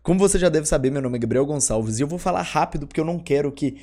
Como você já deve saber, meu nome é Gabriel Gonçalves e eu vou falar rápido porque eu não quero que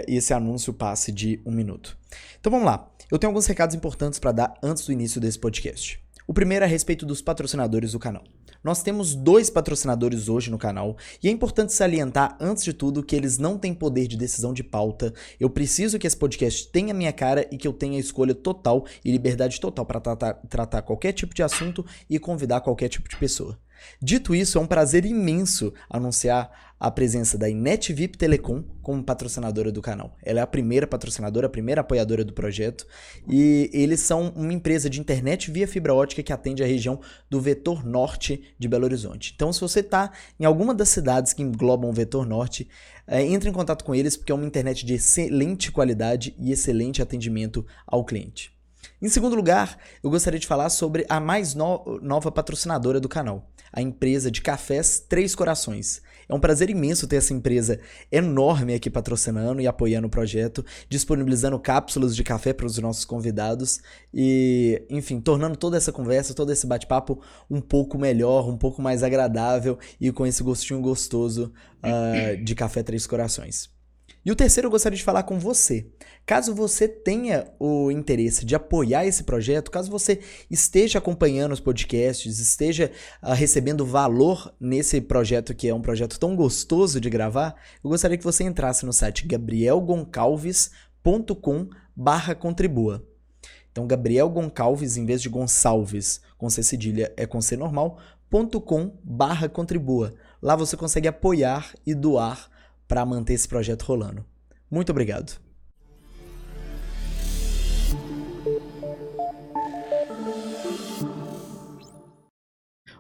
esse anúncio passe de 1 minuto. Então vamos lá. Eu tenho alguns recados importantes para dar antes do início desse podcast. O primeiro é a respeito dos patrocinadores do canal. Nós temos 2 patrocinadores hoje no canal e é importante salientar, antes de tudo, que eles não têm poder de decisão de pauta. Eu preciso que esse podcast tenha minha cara e que eu tenha escolha total e liberdade total para tratar qualquer tipo de assunto e convidar qualquer tipo de pessoa. Dito isso, é um prazer imenso anunciar a presença da InetVip Telecom como patrocinadora do canal. Ela é a primeira patrocinadora, a primeira apoiadora do projeto e eles são uma empresa de internet via fibra ótica que atende a região do Vetor Norte de Belo Horizonte. Então, se você está em alguma das cidades que englobam o Vetor Norte, entre em contato com eles porque é uma internet de excelente qualidade e excelente atendimento ao cliente. Em segundo lugar, eu gostaria de falar sobre a mais nova patrocinadora do canal, a empresa de cafés Três Corações. É um prazer imenso ter essa empresa enorme aqui patrocinando e apoiando o projeto, disponibilizando cápsulas de café para os nossos convidados e, enfim, tornando toda essa conversa, todo esse bate-papo um pouco melhor, um pouco mais agradável e com esse gostinho gostoso de café Três Corações. E o terceiro eu gostaria de falar com você. Caso você tenha o interesse de apoiar esse projeto, caso você esteja acompanhando os podcasts, esteja recebendo valor nesse projeto que é um projeto tão gostoso de gravar, eu gostaria que você entrasse no site gabrielgoncalves.com/contribua. Então, Gabriel Goncalves, em vez de Gonçalves, com C cedilha, é com C normal, .com/contribua. Lá você consegue apoiar e doar para manter esse projeto rolando. Muito obrigado.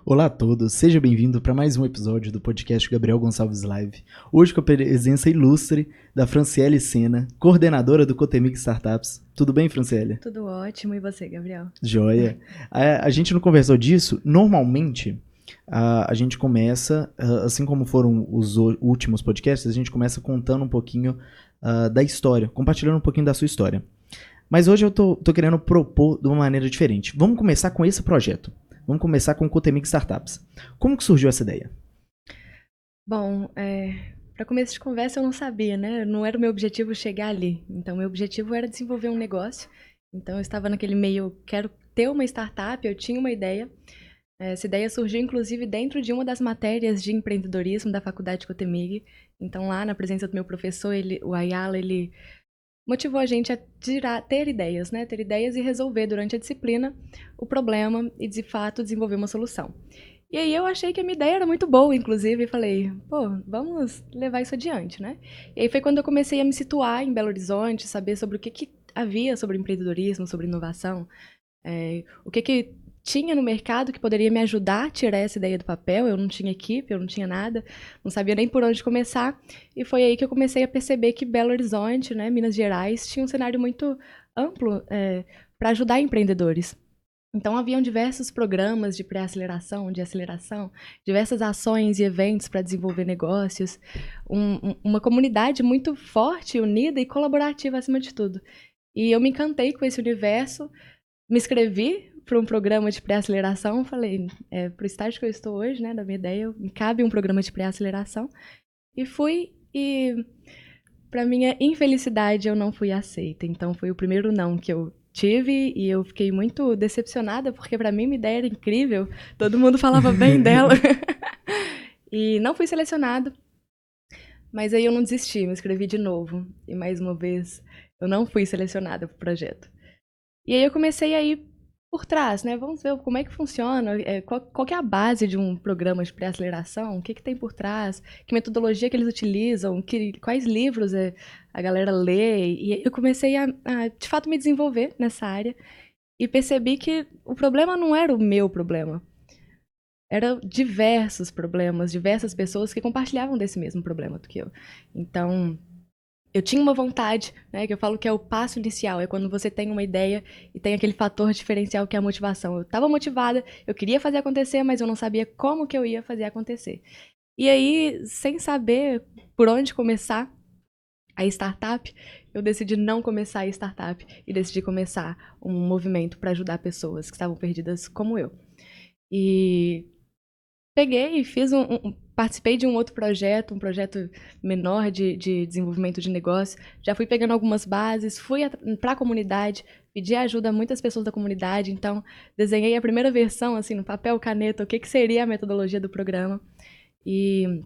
Olá a todos, seja bem-vindo para mais um episódio do podcast Gabriel Gonçalves Live. Hoje com a presença ilustre da Franciele Sena, coordenadora do Cotemig Startups. Tudo bem, Franciele? Tudo ótimo, e você, Gabriel? Joia. A gente não conversou disso, normalmente a gente começa, assim como foram os últimos podcasts, a gente começa contando um pouquinho da história, compartilhando um pouquinho da sua história. Mas hoje eu tô querendo propor de uma maneira diferente. Vamos começar com esse projeto. Vamos começar com o Cotemig Startups. Como que surgiu essa ideia? Bom, para começo de conversa eu não sabia, né? Não era o meu objetivo chegar ali. Então, meu objetivo era desenvolver um negócio. Então, eu estava naquele meio, quero ter uma startup, eu tinha uma ideia. Essa ideia surgiu, inclusive, dentro de uma das matérias de empreendedorismo da faculdade Cotemig. Então, lá, na presença do meu professor, o Ayala, ele motivou a gente a ter ideias, né? Ter ideias e resolver durante a disciplina o problema e, de fato, desenvolver uma solução. E aí eu achei que a minha ideia era muito boa, inclusive, e falei, pô, vamos levar isso adiante, né? E aí foi quando eu comecei a me situar em Belo Horizonte, saber sobre o que havia sobre empreendedorismo, sobre inovação, o que tinha no mercado que poderia me ajudar a tirar essa ideia do papel. Eu não tinha equipe, eu não tinha nada, não sabia nem por onde começar. E foi aí que eu comecei a perceber que Belo Horizonte, né, Minas Gerais, tinha um cenário muito amplo para ajudar empreendedores. Então, haviam diversos programas de pré-aceleração, de aceleração, diversas ações e eventos para desenvolver negócios, uma comunidade muito forte, unida e colaborativa acima de tudo. E eu me encantei com esse universo, me inscrevi para um programa de pré-aceleração, falei, para o estágio que eu estou hoje, né, da minha ideia, me cabe um programa de pré-aceleração, e fui, e para minha infelicidade eu não fui aceita. Então foi o primeiro não que eu tive e eu fiquei muito decepcionada, porque para mim minha ideia era incrível, todo mundo falava bem dela. E não fui selecionado, mas aí eu não desisti, me inscrevi de novo, e mais uma vez eu não fui selecionada para o projeto. E aí eu comecei a ir por trás, né? Vamos ver como é que funciona, qual que é a base de um programa de pré-aceleração, o que tem por trás, que metodologia que eles utilizam, quais livros a galera lê. E aí eu comecei a, de fato, me desenvolver nessa área e percebi que o problema não era o meu problema. Eram diversos problemas, diversas pessoas que compartilhavam desse mesmo problema do que eu. Então, eu tinha uma vontade, né, que eu falo que é o passo inicial, é quando você tem uma ideia e tem aquele fator diferencial que é a motivação. Eu estava motivada, eu queria fazer acontecer, mas eu não sabia como que eu ia fazer acontecer. E aí, sem saber por onde começar a startup, eu decidi não começar a startup e decidi começar um movimento para ajudar pessoas que estavam perdidas como eu. E peguei e fiz participei de um outro projeto, um projeto menor de desenvolvimento de negócio. Já fui pegando algumas bases, fui para a comunidade, pedi ajuda a muitas pessoas da comunidade. Então, desenhei a primeira versão, assim, no papel, caneta, o que seria a metodologia do programa. E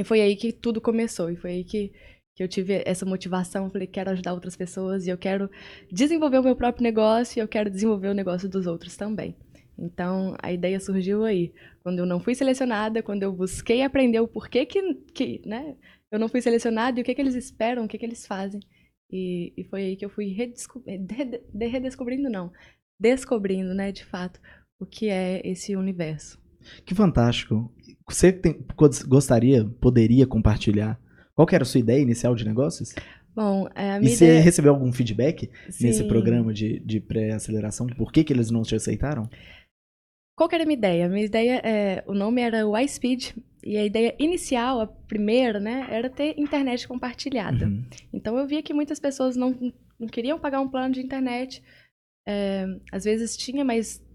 foi aí que tudo começou. E foi aí que eu tive essa motivação. Falei, quero ajudar outras pessoas e eu quero desenvolver o meu próprio negócio e eu quero desenvolver o negócio dos outros também. Então, a ideia surgiu aí. Quando eu não fui selecionada, quando eu busquei aprender o porquê que né, eu não fui selecionada e o que eles esperam, o que eles fazem. E foi aí que eu fui descobrindo, né, de fato, o que é esse universo. Que fantástico. Você poderia compartilhar qual que era a sua ideia inicial de negócios? Bom, E você recebeu algum feedback nesse Sim. programa de pré-aceleração? Por que eles não te aceitaram? Qual que era a minha ideia? Minha ideia, o nome era iSpeed, e a ideia inicial, a primeira, né, era ter internet compartilhada. Uhum. Então eu via que muitas pessoas não queriam pagar um plano de internet. Às vezes tinha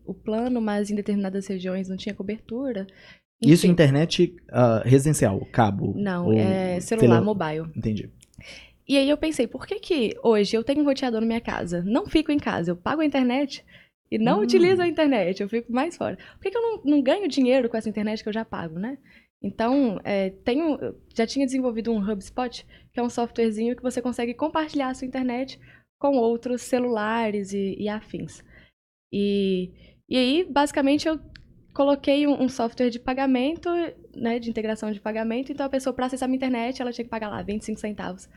o plano, mas em determinadas regiões não tinha cobertura. Enfim. Isso internet residencial, cabo? Não, celular, mobile. Entendi. E aí eu pensei, por que hoje eu tenho um roteador na minha casa, não fico em casa, eu pago a internet e não utilizo a internet, eu fico mais fora. Por que eu não ganho dinheiro com essa internet que eu já pago, né? Então, já tinha desenvolvido um HubSpot, que é um softwarezinho que você consegue compartilhar a sua internet com outros celulares e afins. E aí, basicamente, eu coloquei um software de pagamento, né, de integração de pagamento, então a pessoa, para acessar a minha internet, ela tinha que pagar lá 25 centavos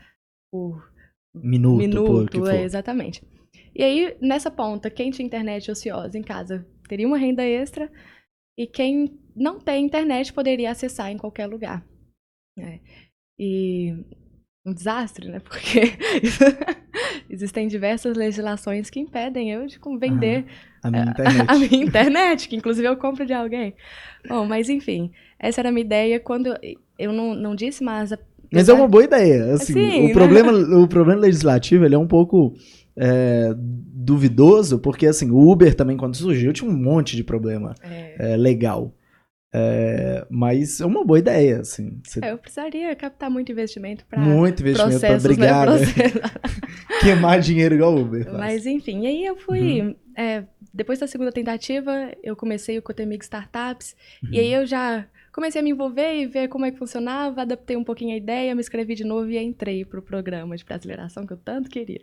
por minuto por que for. Exatamente. E aí, nessa ponta, quem tinha internet ociosa em casa teria uma renda extra e quem não tem internet poderia acessar em qualquer lugar. E um desastre, né? Porque existem diversas legislações que impedem eu de vender a minha internet, que inclusive eu compro de alguém. Bom, mas enfim, essa era a minha ideia. Quando eu não disse, mas é uma boa ideia. Assim, sim, o problema legislativo ele é um pouco duvidoso, porque assim, o Uber também, quando surgiu, tinha um monte de problema legal. Mas é uma boa ideia. Assim, eu precisaria captar muito investimento para brigar, né? Queimar dinheiro igual o Uber faz. Mas enfim, e aí eu fui... depois da segunda tentativa, eu comecei o Cotemig Startups, e aí eu já comecei a me envolver e ver como é que funcionava, adaptei um pouquinho a ideia, me inscrevi de novo e entrei pro programa de pré-aceleração que eu tanto queria.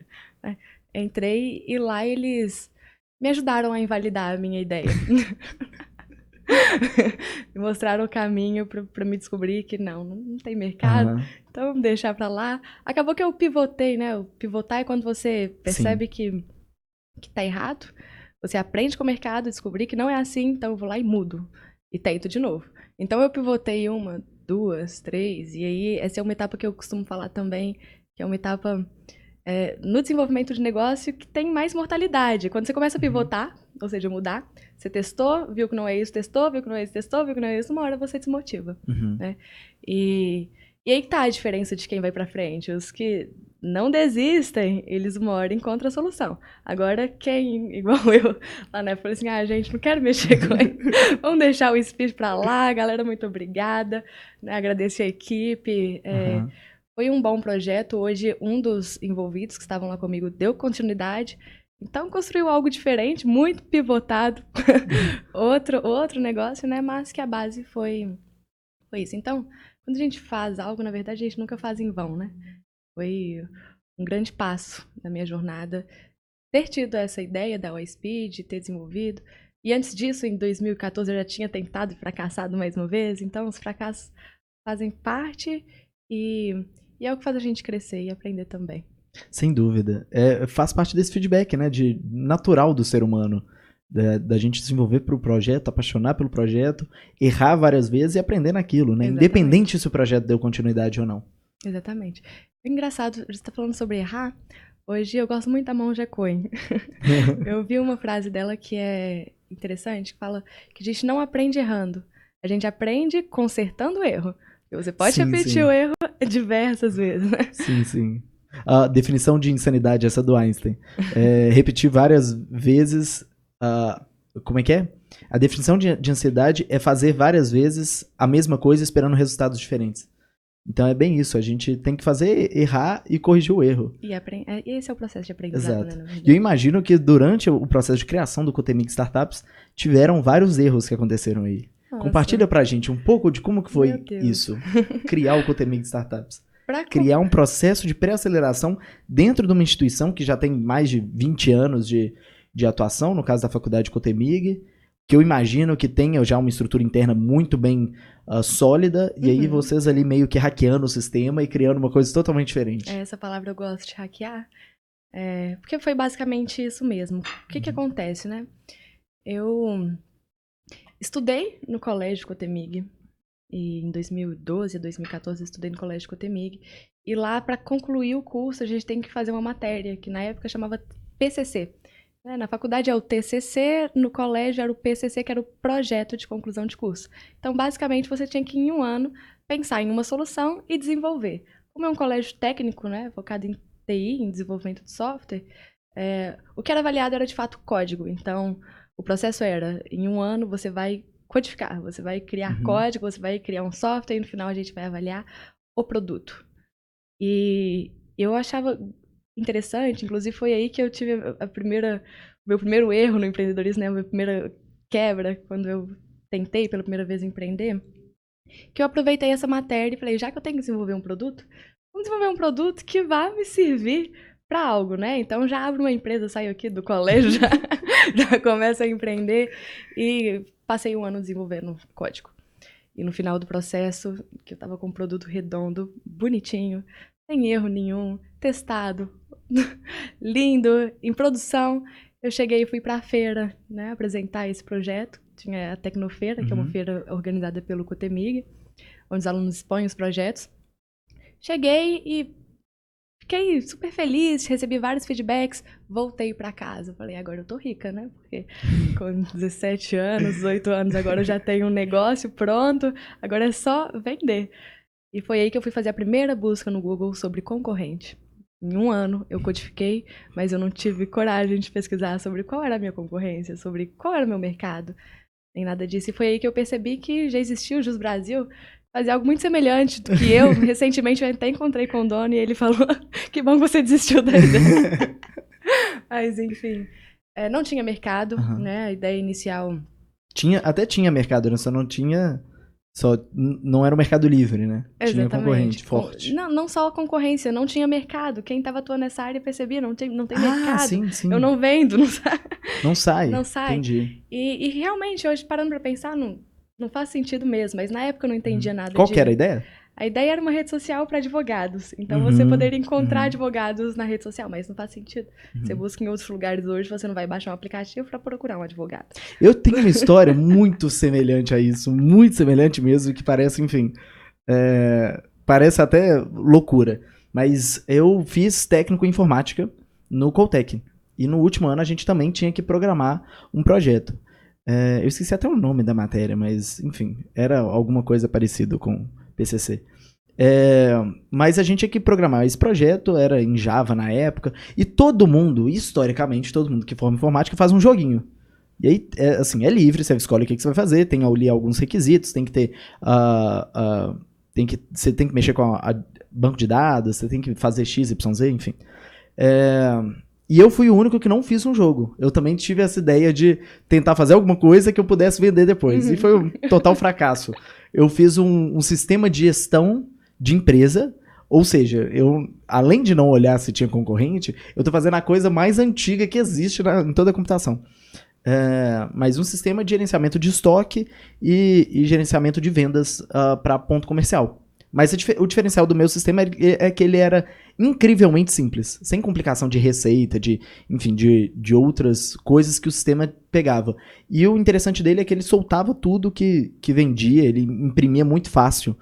Entrei e lá eles me ajudaram a invalidar a minha ideia. Me mostraram o caminho para me descobrir que não tem mercado, então vamos deixar para lá. Acabou que eu pivotei, né? O pivotar é quando você percebe que tá errado, você aprende com o mercado, descobrir que não é assim, então eu vou lá e mudo e tento de novo. Então eu pivotei 1, 2, 3, e aí essa é uma etapa que eu costumo falar também, que é uma etapa no desenvolvimento de negócio que tem mais mortalidade. Quando você começa a pivotar, ou seja, mudar, você testou, viu que não é isso, testou, viu que não é isso, testou, viu que não é isso, uma hora você desmotiva. Né? E aí que tá a diferença de quem vai pra frente. Os que não desistem, eles uma hora encontram a solução. Agora, quem, igual eu, lá na época, falei assim, gente, não quero mexer com ele. Vamos deixar o speed pra lá, galera, muito obrigada. Né? Agradecer a equipe. Foi um bom projeto. Hoje, um dos envolvidos que estavam lá comigo deu continuidade. Então, construiu algo diferente, muito pivotado. outro negócio, né? Mas que a base foi isso. Então, quando a gente faz algo, na verdade, a gente nunca faz em vão, né? Foi um grande passo na minha jornada ter tido essa ideia da iSpeed, ter desenvolvido. E antes disso, em 2014, eu já tinha tentado e fracassado mais uma vez. Então, os fracassos fazem parte e é o que faz a gente crescer e aprender também. Sem dúvida. Faz parte desse feedback, né, natural do ser humano. Da gente se envolver pro projeto, apaixonar pelo projeto, errar várias vezes e aprender naquilo, né? Exatamente. Independente se o projeto deu continuidade ou não. Exatamente. É engraçado, você está falando sobre errar. Hoje eu gosto muito da Monja Coen. Eu vi uma frase dela que é interessante, que fala que a gente não aprende errando. A gente aprende consertando o erro. Você pode repetir o erro diversas vezes, né? Sim. A definição de insanidade, essa do Einstein. Repetir várias vezes Como é que é? A definição de ansiedade é fazer várias vezes a mesma coisa esperando resultados diferentes. Então é bem isso, a gente tem que fazer, errar e corrigir o erro. E esse é o processo de aprendizado, Exato. né, na E eu verdade. imagino que durante o processo de criação do Cotemig Startups, tiveram vários erros que aconteceram aí. Nossa. Compartilha pra gente um pouco de como que foi Meu Deus. isso, criar o Cotemig Startups. Pra Criar um processo de pré-aceleração dentro de uma instituição que já tem mais de 20 anos de atuação, no caso da Faculdade Cotemig, que eu imagino que tenha já uma estrutura interna muito bem sólida, e aí vocês ali meio que hackeando o sistema e criando uma coisa totalmente diferente. Essa palavra eu gosto de hackear, porque foi basicamente isso mesmo. O que acontece, né? Eu estudei no Colégio Cotemig, e em 2012, 2014 eu estudei no Colégio Cotemig, e lá, para concluir o curso, a gente tem que fazer uma matéria, que na época chamava PCC. Na faculdade é o TCC, no colégio era o PCC, que era o Projeto de Conclusão de Curso. Então, basicamente, você tinha que, em um ano, pensar em uma solução e desenvolver. Como é um colégio técnico, né, focado em TI, em desenvolvimento de software, o que era avaliado era, de fato, código. Então, o processo era, em um ano, você vai codificar, você vai criar código, você vai criar um software, e no final a gente vai avaliar o produto. E eu achava interessante, inclusive foi aí que eu tive meu primeiro erro no empreendedorismo, né, a minha primeira quebra, quando eu tentei pela primeira vez empreender, que eu aproveitei essa matéria e falei, já que eu tenho que desenvolver um produto, vamos desenvolver um produto que vá me servir para algo, né? Então já abro uma empresa, saio aqui do colégio, já começo a empreender e passei um ano desenvolvendo código. E no final do processo, que eu tava com um produto redondo, bonitinho, sem erro nenhum, testado, lindo, em produção, eu cheguei e fui pra feira, né, apresentar esse projeto. Tinha a Tecnofeira, que é uma feira organizada pelo Cotemig, onde os alunos expõem os projetos. Cheguei e fiquei super feliz, recebi vários feedbacks, voltei pra casa. Falei, agora eu tô rica, né? Porque com 17 anos, 18 anos, agora eu já tenho um negócio pronto, agora é só vender. E foi aí que eu fui fazer a primeira busca no Google sobre concorrente. Em um ano eu codifiquei, mas eu não tive coragem de pesquisar sobre qual era a minha concorrência, sobre qual era o meu mercado, nem nada disso. E foi aí que eu percebi que já existia o Jus Brasil, fazia algo muito semelhante do que eu. Recentemente eu até encontrei com o dono e ele falou que bom que você desistiu da ideia. Mas enfim, não tinha mercado, né? A ideia inicial... Até tinha mercado, né? Só não tinha... não era o mercado livre, né? Exatamente. Tinha concorrente forte. Não só a concorrência, não tinha mercado. Quem estava atuando nessa área percebia, não tem mercado. Sim. Eu não vendo, não sai. Não sai. Entendi. E realmente, hoje, parando pra pensar, não faz sentido mesmo. Mas na época eu não entendia nada Qual que era a ideia? A ideia era uma rede social para advogados. Então você poderia encontrar advogados na rede social, mas não faz sentido. Você busca em outros lugares hoje, você não vai baixar um aplicativo para procurar um advogado. Eu tenho uma história muito semelhante a isso, muito semelhante mesmo, que parece, enfim, parece até loucura. Mas eu fiz técnico em informática no Coltec. E no último ano a gente também tinha que programar um projeto. Eu esqueci até o nome da matéria, mas, enfim, era alguma coisa parecida com PCC. Mas a gente tinha que programar esse projeto, era em Java na época, e todo mundo, historicamente, todo mundo que forma informática faz um joguinho. E aí, assim, é livre, você escolhe o que você vai fazer, tem ali alguns requisitos, tem que ter... você tem que mexer com a banco de dados, você tem que fazer X, Y, Z, enfim. E eu fui o único que não fiz um jogo. Eu também tive essa ideia de tentar fazer alguma coisa que eu pudesse vender depois. E foi um total fracasso. Eu fiz um sistema de gestão de empresa, ou seja, eu, além de não olhar se tinha concorrente, eu tô fazendo a coisa mais antiga que existe em toda a computação. Mas um sistema de gerenciamento de estoque e gerenciamento de vendas para ponto comercial. Mas o diferencial do meu sistema é que ele era incrivelmente simples, sem complicação de receita, enfim, de outras coisas que o sistema pegava. E o interessante dele é que ele soltava tudo que vendia, ele imprimia muito fácil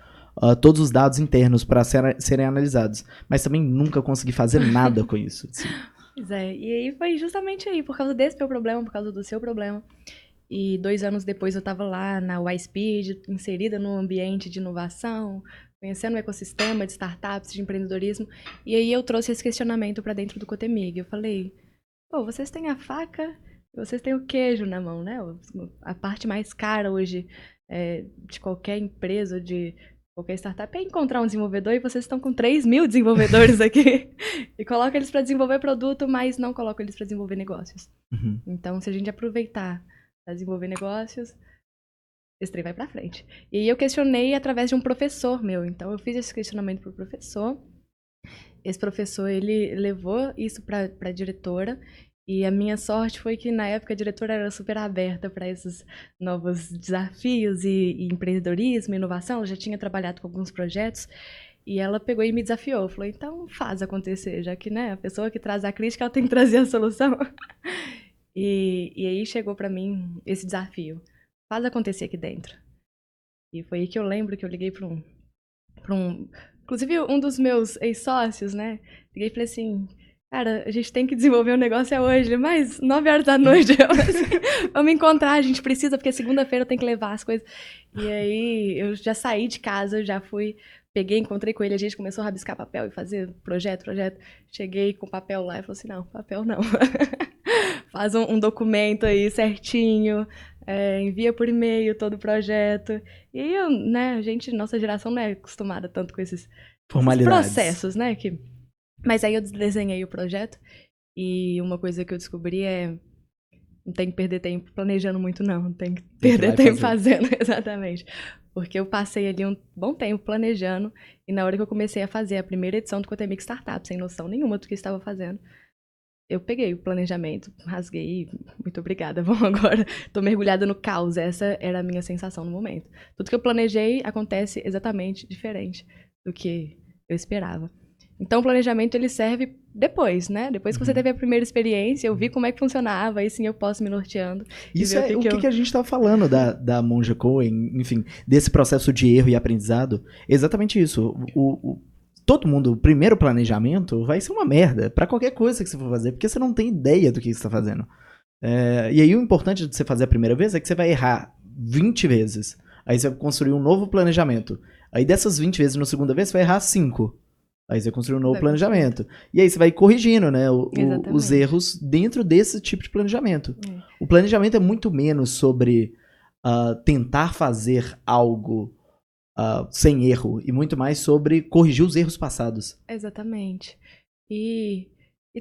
todos os dados internos para serem analisados. Mas também nunca consegui fazer nada com isso. Assim. Pois é, e aí foi justamente aí, por causa desse meu problema, por causa do seu problema. E 2 anos depois eu estava lá na YSpeed, inserida no ambiente de inovação, conhecendo o ecossistema de startups, de empreendedorismo. E aí eu trouxe esse questionamento para dentro do Cotemig. Eu falei, vocês têm a faca Vocês têm o queijo na mão, né? A parte mais cara hoje de qualquer empresa, de qualquer startup, é encontrar um desenvolvedor e vocês estão com 3.000 desenvolvedores aqui. E coloca eles para desenvolver produto, mas não coloca eles para desenvolver negócios. Uhum. Então, se a gente aproveitar para desenvolver negócios, esse trem vai para frente. E aí eu questionei através de um professor meu. Então, eu fiz esse questionamento pro professor. Esse professor, ele levou isso para a diretora. E a minha sorte foi que, na época, a diretora era super aberta para esses novos desafios e empreendedorismo, inovação. Ela já tinha trabalhado com alguns projetos. E ela pegou e me desafiou. Falou, então faz acontecer, já que, né, a pessoa que traz a crítica, ela tem que trazer a solução. E aí chegou para mim esse desafio. Faz acontecer aqui dentro. E foi aí que eu lembro que eu liguei para um... Inclusive, um dos meus ex-sócios, né? Liguei e falei assim, cara, a gente tem que desenvolver um negócio hoje, mas 9 horas da noite, vamos encontrar, a gente precisa, porque segunda-feira eu tenho que levar as coisas. E aí, eu já saí de casa, eu já fui, peguei, encontrei com ele, a gente começou a rabiscar papel e fazer projeto. Cheguei com papel lá e falei assim, não, papel não. Faz um documento aí certinho, envia por e-mail todo o projeto. E aí, né, nossa geração não é acostumada tanto com esses processos, né? Mas aí eu desenhei o projeto e uma coisa que eu descobri não tem que perder tempo planejando muito, não. Tem que perder tempo fazendo, exatamente. Porque eu passei ali um bom tempo planejando e na hora que eu comecei a fazer a primeira edição do Cotemix Startup, sem noção nenhuma do que estava fazendo, eu peguei o planejamento, rasguei, muito obrigada, bom, agora tô mergulhada no caos, essa era a minha sensação no momento. Tudo que eu planejei acontece exatamente diferente do que eu esperava. Então o planejamento ele serve depois, né? Depois que você teve a primeira experiência, eu vi como é que funcionava, aí sim eu posso me norteando. Isso é o que a gente estava falando da Monja Cohen, enfim, desse processo de erro e aprendizado. Exatamente isso. Todo mundo, o primeiro planejamento vai ser uma merda pra qualquer coisa que você for fazer, porque você não tem ideia do que você está fazendo. E aí o importante de você fazer a primeira vez é que você vai errar 20 vezes. Aí você vai construir um novo planejamento. Aí dessas 20 vezes, na segunda vez, você vai errar 5. Aí você vai construir um novo planejamento. E aí você vai corrigindo, né, os erros dentro desse tipo de planejamento. O planejamento é muito menos sobre tentar fazer algo sem erro, e muito mais sobre corrigir os erros passados. Exatamente. E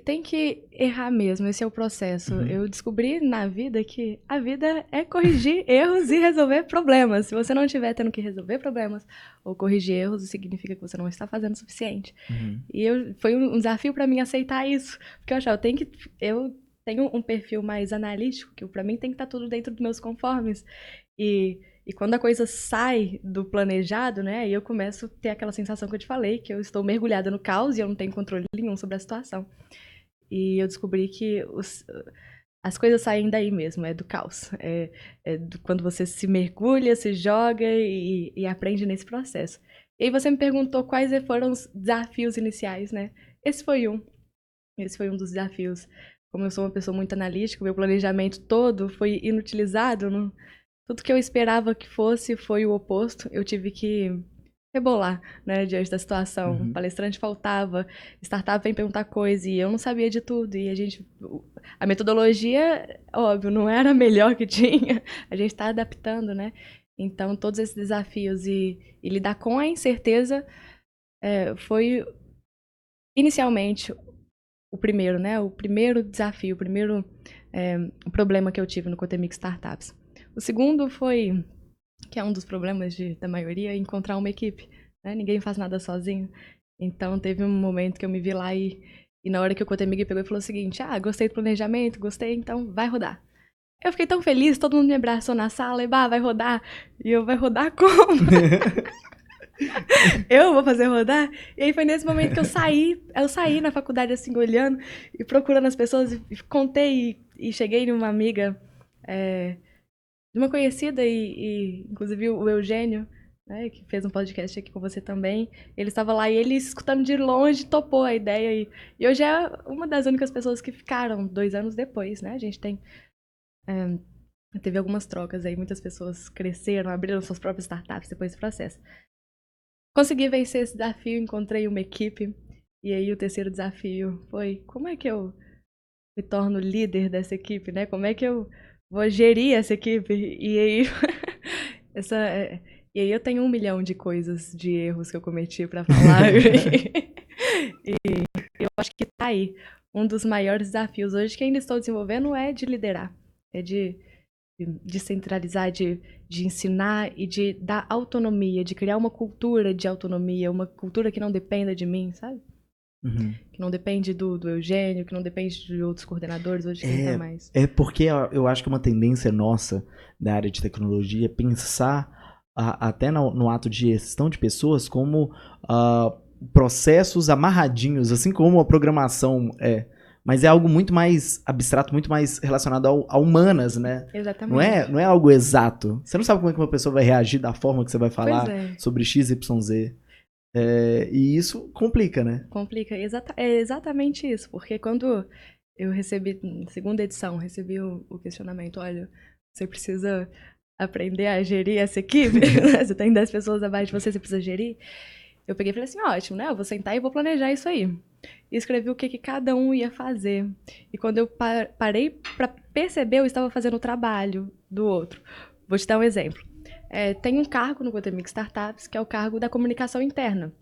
tem que errar mesmo, esse é o processo. Eu descobri na vida que a vida é corrigir erros e resolver problemas. Se você não estiver tendo que resolver problemas ou corrigir erros, significa que você não está fazendo o suficiente. E foi um desafio para mim aceitar isso, porque eu achava, eu tenho um perfil mais analítico, que para mim tem que estar tudo dentro dos meus conformes. E quando a coisa sai do planejado, né, aí eu começo a ter aquela sensação que eu te falei, que eu estou mergulhada no caos e eu não tenho controle nenhum sobre a situação. E eu descobri que as coisas saem daí mesmo, é do caos. Quando você se mergulha, se joga e aprende nesse processo. E aí você me perguntou quais foram os desafios iniciais, né? Esse foi um dos desafios. Como eu sou uma pessoa muito analítica, meu planejamento todo foi inutilizado, tudo que eu esperava que fosse foi o oposto. Eu tive que rebolar, né, diante da situação. Palestrante faltava, startup vem perguntar coisa e eu não sabia de tudo. E a metodologia, óbvio, não era a melhor que tinha. A gente está adaptando, né? Então, todos esses desafios e lidar com a incerteza foi inicialmente o primeiro, né? O primeiro desafio, o primeiro problema que eu tive no Cotemix Startups. O segundo foi, que é um dos problemas da maioria, encontrar uma equipe. Né? Ninguém faz nada sozinho. Então, teve um momento que eu me vi lá e na hora que o Cotemig pegou e falou o seguinte, gostei do planejamento, gostei, então vai rodar. Eu fiquei tão feliz, todo mundo me abraçou na sala e, vai rodar. E eu, vai rodar como? Eu vou fazer rodar? E aí foi nesse momento que eu saí na faculdade assim, olhando e procurando as pessoas e contei e cheguei numa amiga de uma conhecida e inclusive o Eugênio, né, que fez um podcast aqui com você também, ele estava lá e ele, escutando de longe, topou a ideia e hoje é uma das únicas pessoas que ficaram 2 anos depois, né, a gente teve algumas trocas aí, muitas pessoas cresceram, abriram suas próprias startups depois desse processo. Consegui vencer esse desafio, encontrei uma equipe, e aí o terceiro desafio foi, como é que eu me torno líder dessa equipe, né? Como é que eu vou gerir essa equipe? E aí, essa, e aí eu tenho 1 milhão de coisas, de erros que eu cometi pra falar. E eu acho que tá aí. Um dos maiores desafios hoje que ainda estou desenvolvendo é de liderar. É de centralizar, de ensinar e de dar autonomia, de criar uma cultura de autonomia, uma cultura que não dependa de mim, sabe? Uhum. Que não depende do Eugênio, que não depende de outros coordenadores, hoje quem tá mais. É porque eu acho que uma tendência nossa da área de tecnologia é pensar até no ato de gestão de pessoas como processos amarradinhos, assim como a programação é. Mas é algo muito mais abstrato, muito mais relacionado a humanas, né? Exatamente. Não é algo exato. Você não sabe como é que uma pessoa vai reagir da forma que você vai Pois falar é, sobre X, Y, Z. E isso complica, né? complica. É exatamente isso, porque quando eu recebi, na segunda edição, recebi o questionamento, olha, você precisa aprender a gerir essa equipe, você tem 10 pessoas abaixo de você, você precisa gerir. Eu peguei e falei assim, ótimo, né? Eu vou sentar e vou planejar isso aí. E escrevi o que cada um ia fazer. E quando eu parei para perceber, eu estava fazendo o trabalho do outro. Vou te dar um exemplo. Tem um cargo no Cotemig Startups, que é o cargo da comunicação interna,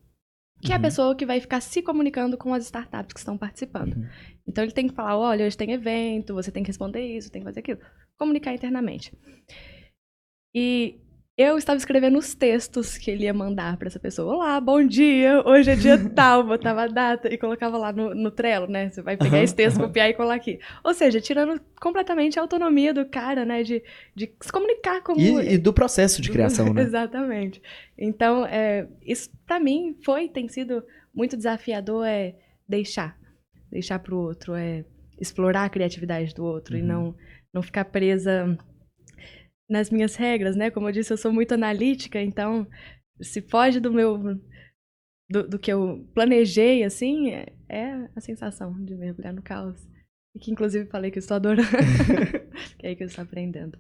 que é a pessoa que vai ficar se comunicando com as startups que estão participando. Uhum. Então ele tem que falar, olha, hoje tem evento, você tem que responder isso, tem que fazer aquilo. Comunicar internamente. E eu estava escrevendo os textos que ele ia mandar para essa pessoa. Olá, bom dia, hoje é dia tal, botava a data e colocava lá no Trello, né? Você vai pegar esse texto, copiar e colar aqui. Ou seja, tirando completamente a autonomia do cara, né? De se comunicar como... E do processo de criação, né? Exatamente. Então, isso para mim tem sido muito desafiador, deixar para o outro, explorar a criatividade do outro e não ficar presa nas minhas regras, né? Como eu disse, eu sou muito analítica, então se foge do que eu planejei, assim, é a sensação de mergulhar no caos. E que inclusive falei que eu estou adorando, que é aí que eu estou aprendendo.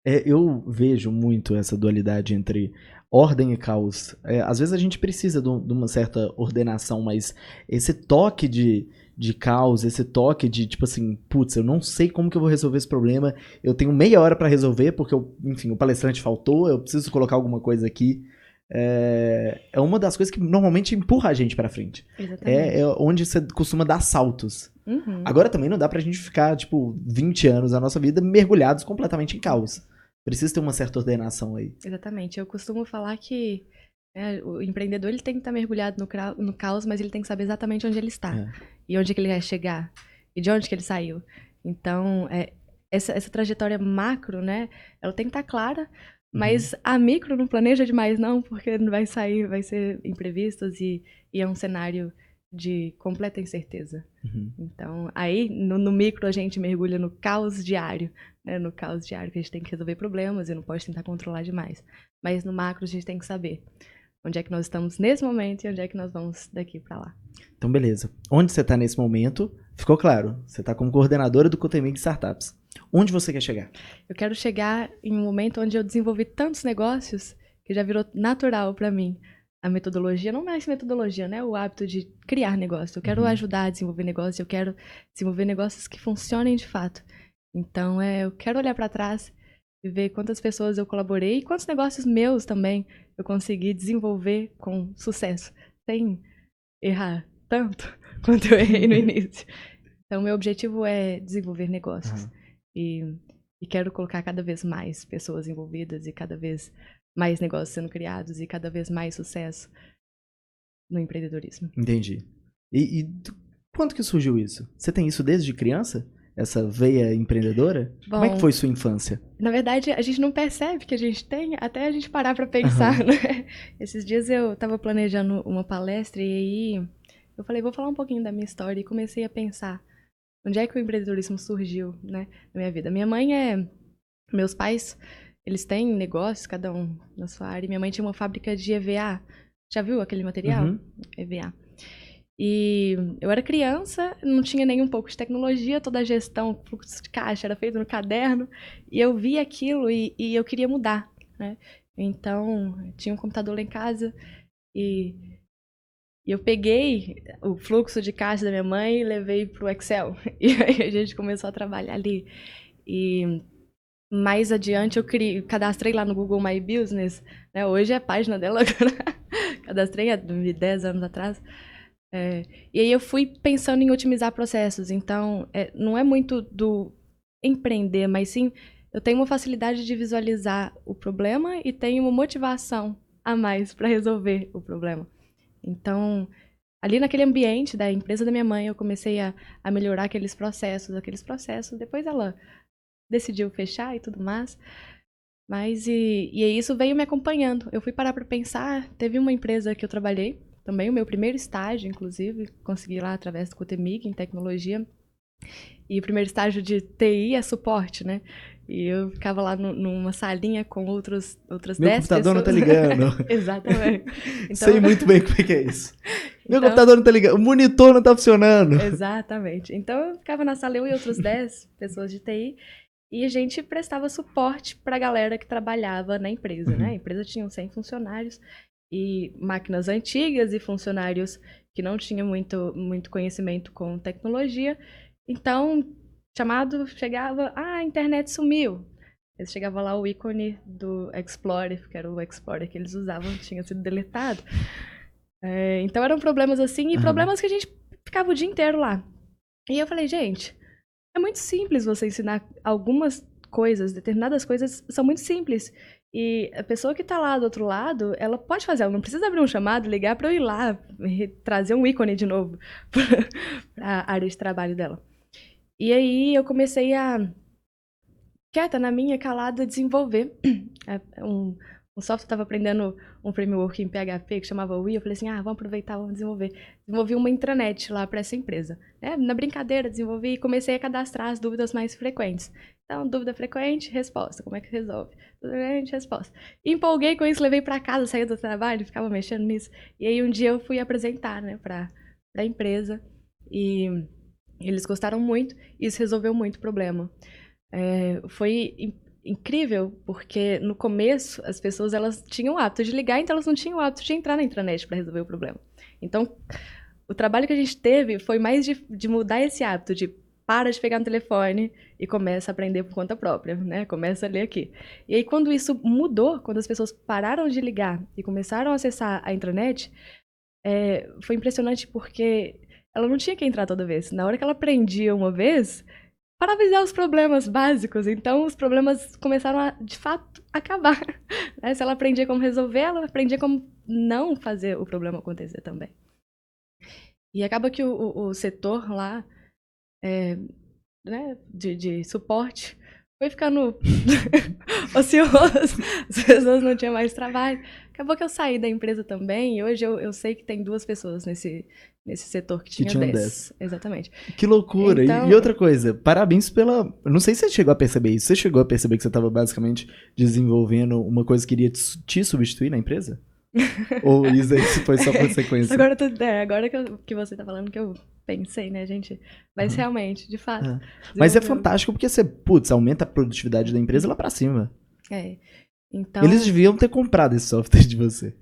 Eu vejo muito essa dualidade entre ordem e caos. Às vezes a gente precisa de uma certa ordenação, mas esse toque de caos, esse toque de tipo assim, putz, eu não sei como que eu vou resolver esse problema, eu tenho meia hora para resolver porque, enfim, o palestrante faltou, eu preciso colocar alguma coisa aqui. É uma das coisas que normalmente empurra a gente para frente. Exatamente. É onde você costuma dar saltos. Uhum. Agora também não dá pra gente ficar, tipo, 20 anos da nossa vida mergulhados completamente em caos. Precisa ter uma certa ordenação aí. Exatamente. Eu costumo falar que o empreendedor ele tem que estar mergulhado no caos, mas ele tem que saber exatamente onde ele está. E onde que ele quer chegar. E de onde que ele saiu. Então, essa trajetória macro, né? Ela tem que estar clara. Mas a micro não planeja demais, não, porque vai ser imprevistos e é um cenário de completa incerteza. Então, aí, no micro, a gente mergulha no caos diário, né? No caos diário, que a gente tem que resolver problemas e não pode tentar controlar demais. Mas no macro, a gente tem que saber onde é que nós estamos nesse momento e onde é que nós vamos daqui para lá. Então, beleza. Onde você está nesse momento, ficou claro. Você está como coordenadora do Cotemig Startups. Onde você quer chegar? Eu quero chegar em um momento onde eu desenvolvi tantos negócios que já virou natural para mim. A metodologia, não mais metodologia, né? O hábito de criar negócio. Eu quero ajudar a desenvolver negócios, eu quero desenvolver negócios que funcionem de fato. Então, eu quero olhar para trás e ver quantas pessoas eu colaborei e quantos negócios meus também eu consegui desenvolver com sucesso, sem errar tanto quanto eu errei no início. Então, meu objetivo é desenvolver negócios. E quero colocar cada vez mais pessoas envolvidas e cada vez mais negócios sendo criados e cada vez mais sucesso no empreendedorismo. Entendi. E quando que surgiu isso? Você tem isso desde criança? Essa veia empreendedora? Bom, como é que foi sua infância? Na verdade, a gente não percebe que a gente tem até a gente parar para pensar, né? Esses dias eu estava planejando uma palestra e aí eu falei, vou falar um pouquinho da minha história e comecei a pensar onde é que o empreendedorismo surgiu, né, na minha vida. Meus pais, eles têm negócios, cada um na sua área. Minha mãe tinha uma fábrica de EVA. Já viu aquele material? EVA. E eu era criança, não tinha nem um pouco de tecnologia, toda a gestão, fluxo de caixa era feito no caderno. E eu vi aquilo e eu queria mudar, né? Então, tinha um computador lá em casa e E eu peguei o fluxo de caixa da minha mãe e levei pro Excel. E aí a gente começou a trabalhar ali. E mais adiante eu cadastrei lá no Google My Business, né? Hoje é a página dela, cadastrei há 10 anos atrás. E aí eu fui pensando em otimizar processos. Então, não é muito do empreender, mas sim, eu tenho uma facilidade de visualizar o problema e tenho uma motivação a mais para resolver o problema. Então, ali naquele ambiente da empresa da minha mãe, eu comecei a melhorar aqueles processos. Depois ela decidiu fechar e tudo mais. Mas, e isso veio me acompanhando. Eu fui parar para pensar, teve uma empresa que eu trabalhei, também o meu primeiro estágio, inclusive, consegui lá através do Cotemig, em tecnologia. E o primeiro estágio de TI é suporte, né? E eu ficava lá numa salinha com outras 10 pessoas. Meu computador não tá ligando. Exatamente. Então... Sei muito bem como é que é isso. Meu computador não tá ligando, o monitor não tá funcionando. Exatamente. Então eu ficava na sala, eu e outras 10 pessoas de TI, e a gente prestava suporte pra galera que trabalhava na empresa, né? A empresa tinha 100 funcionários, e máquinas antigas e funcionários que não tinham muito conhecimento com tecnologia. Então, chamado chegava, a internet sumiu. Eles chegava lá o ícone do Explorer, que era o Explorer que eles usavam, tinha sido deletado. Então eram problemas assim, e problemas que a gente ficava o dia inteiro lá. E eu falei, gente, é muito simples você ensinar algumas coisas, determinadas coisas são muito simples. E a pessoa que tá lá do outro lado, ela pode fazer, ela não precisa abrir um chamado, ligar para eu ir lá, trazer um ícone de novo para a área de trabalho dela. E aí eu comecei quieta, na minha, calada, desenvolver. Um software, estava aprendendo um framework em PHP que chamava Wii, eu falei assim, vamos aproveitar, vamos desenvolver. Desenvolvi uma intranet lá para essa empresa. Na brincadeira, desenvolvi e comecei a cadastrar as dúvidas mais frequentes. Então, dúvida frequente, resposta. Como é que resolve? Dúvida frequente, resposta. Empolguei com isso, levei para casa, saí do trabalho, ficava mexendo nisso. E aí um dia eu fui apresentar, né, para a empresa. E eles gostaram muito, e isso resolveu muito o problema. Foi incrível, porque no começo as pessoas elas tinham o hábito de ligar, então elas não tinham o hábito de entrar na intranet para resolver o problema. Então, o trabalho que a gente teve foi mais de mudar esse hábito de para de pegar no telefone e começa a aprender por conta própria, né? Começa a ler aqui. E aí, quando isso mudou, quando as pessoas pararam de ligar e começaram a acessar a intranet, foi impressionante porque ela não tinha que entrar toda vez. Na hora que ela aprendia uma vez, para avisar os problemas básicos. Então, os problemas começaram a, de fato, acabar. Se ela aprendia como resolver, ela aprendia como não fazer o problema acontecer também. E acaba que o setor lá, né, de suporte, foi ficando ocioso, as pessoas não tinham mais trabalho. Acabou que eu saí da empresa também, e hoje eu sei que tem 2 pessoas nesse setor que tinha 10. Exatamente. Que loucura. Então... E outra coisa, parabéns pela... Não sei se você chegou a perceber isso. Você chegou a perceber que você estava basicamente desenvolvendo uma coisa que iria te substituir na empresa? Ou isso aí foi só consequência? Agora que você tá falando que eu pensei, né, gente? Mas realmente, de fato. Mas é fantástico porque você, aumenta a produtividade da empresa lá pra cima. Então... Eles deviam ter comprado esse software de você.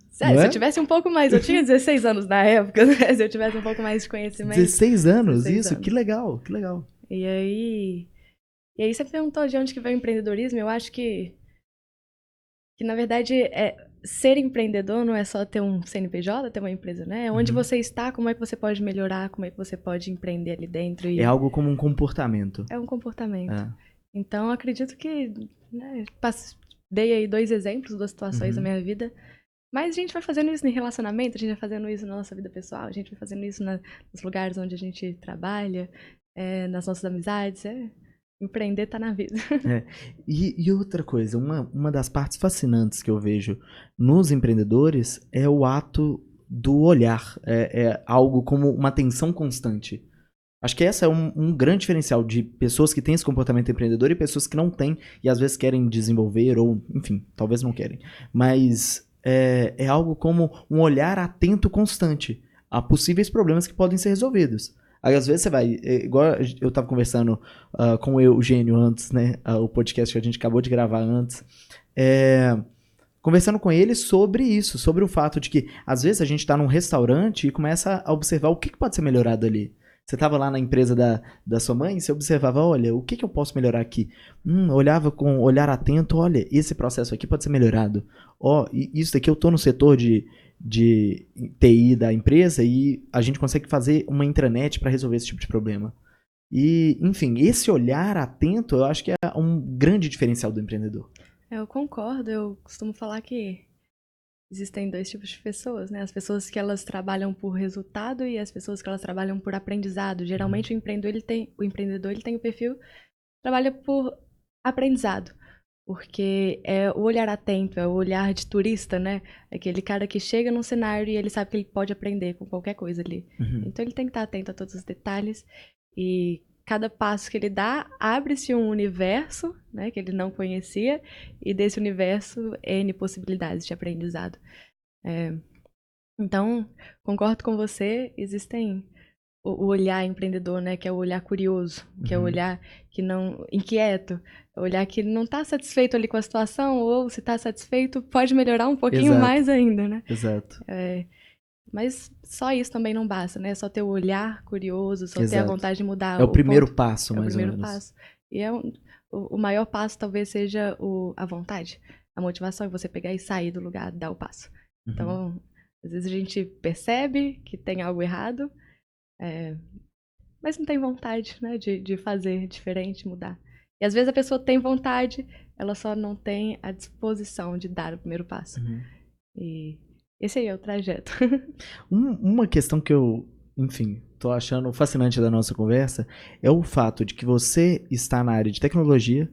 Se eu tivesse um pouco mais... Eu tinha 16 anos na época, né? Se eu tivesse um pouco mais de conhecimento... 16 anos? 16 isso? anos. Que legal, que legal. E aí você perguntou de onde que veio o empreendedorismo. Eu acho que na verdade, ser empreendedor não é só ter um CNPJ, ter uma empresa, né? É onde você está, como é que você pode melhorar, como é que você pode empreender ali dentro. É algo como um comportamento. É um comportamento. Então, acredito que... Né, dei aí 2 exemplos, 2 situações da minha vida. Mas a gente vai fazendo isso em relacionamento, a gente vai fazendo isso na nossa vida pessoal, a gente vai fazendo isso nos lugares onde a gente trabalha, nas nossas amizades. Empreender tá na vida. E outra coisa, uma das partes fascinantes que eu vejo nos empreendedores é o ato do olhar. É algo como uma atenção constante. Acho que essa é um grande diferencial de pessoas que têm esse comportamento empreendedor e pessoas que não têm e às vezes querem desenvolver ou, enfim, talvez não querem. Mas é algo como um olhar atento constante a possíveis problemas que podem ser resolvidos. Aí às vezes você vai, igual eu tava conversando com o Eugênio antes, né, o podcast que a gente acabou de gravar antes, conversando com ele sobre isso, sobre o fato de que, às vezes, a gente tá num restaurante e começa a observar o que pode ser melhorado ali. Você tava lá na empresa da sua mãe e você observava, olha, o que eu posso melhorar aqui? Olhava com olhar atento, olha, esse processo aqui pode ser melhorado. Ó, isso daqui eu tô no setor de TI da empresa e a gente consegue fazer uma intranet para resolver esse tipo de problema. E, enfim, esse olhar atento eu acho que é um grande diferencial do empreendedor. Eu concordo, eu costumo falar que existem dois tipos de pessoas, né? As pessoas que elas trabalham por resultado e as pessoas que elas trabalham por aprendizado. Geralmente o empreendedor ele tem o perfil trabalha por aprendizado, porque é o olhar atento, é o olhar de turista, né? Aquele cara que chega num cenário e ele sabe que ele pode aprender com qualquer coisa ali. Então ele tem que estar atento a todos os detalhes e cada passo que ele dá, abre-se um universo, né, que ele não conhecia, e desse universo, N possibilidades de aprendizado. Então, concordo com você, existem o olhar empreendedor, né, que é o olhar curioso, que é o olhar que não inquieto, o olhar que não está satisfeito ali com a situação, ou se está satisfeito, pode melhorar um pouquinho mais ainda, né? Exato. Mas só isso também não basta, né? Só ter o olhar curioso, só ter a vontade de mudar. É o primeiro passo, mais ou menos. É o primeiro passo. E o maior passo talvez seja a vontade. A motivação é você pegar e sair do lugar, dar o passo. Então, às vezes a gente percebe que tem algo errado, mas não tem vontade, né, de fazer diferente, mudar. E às vezes a pessoa tem vontade, ela só não tem a disposição de dar o primeiro passo. E esse aí é o trajeto. Uma questão que eu, enfim, tô achando fascinante da nossa conversa é o fato de que você está na área de tecnologia,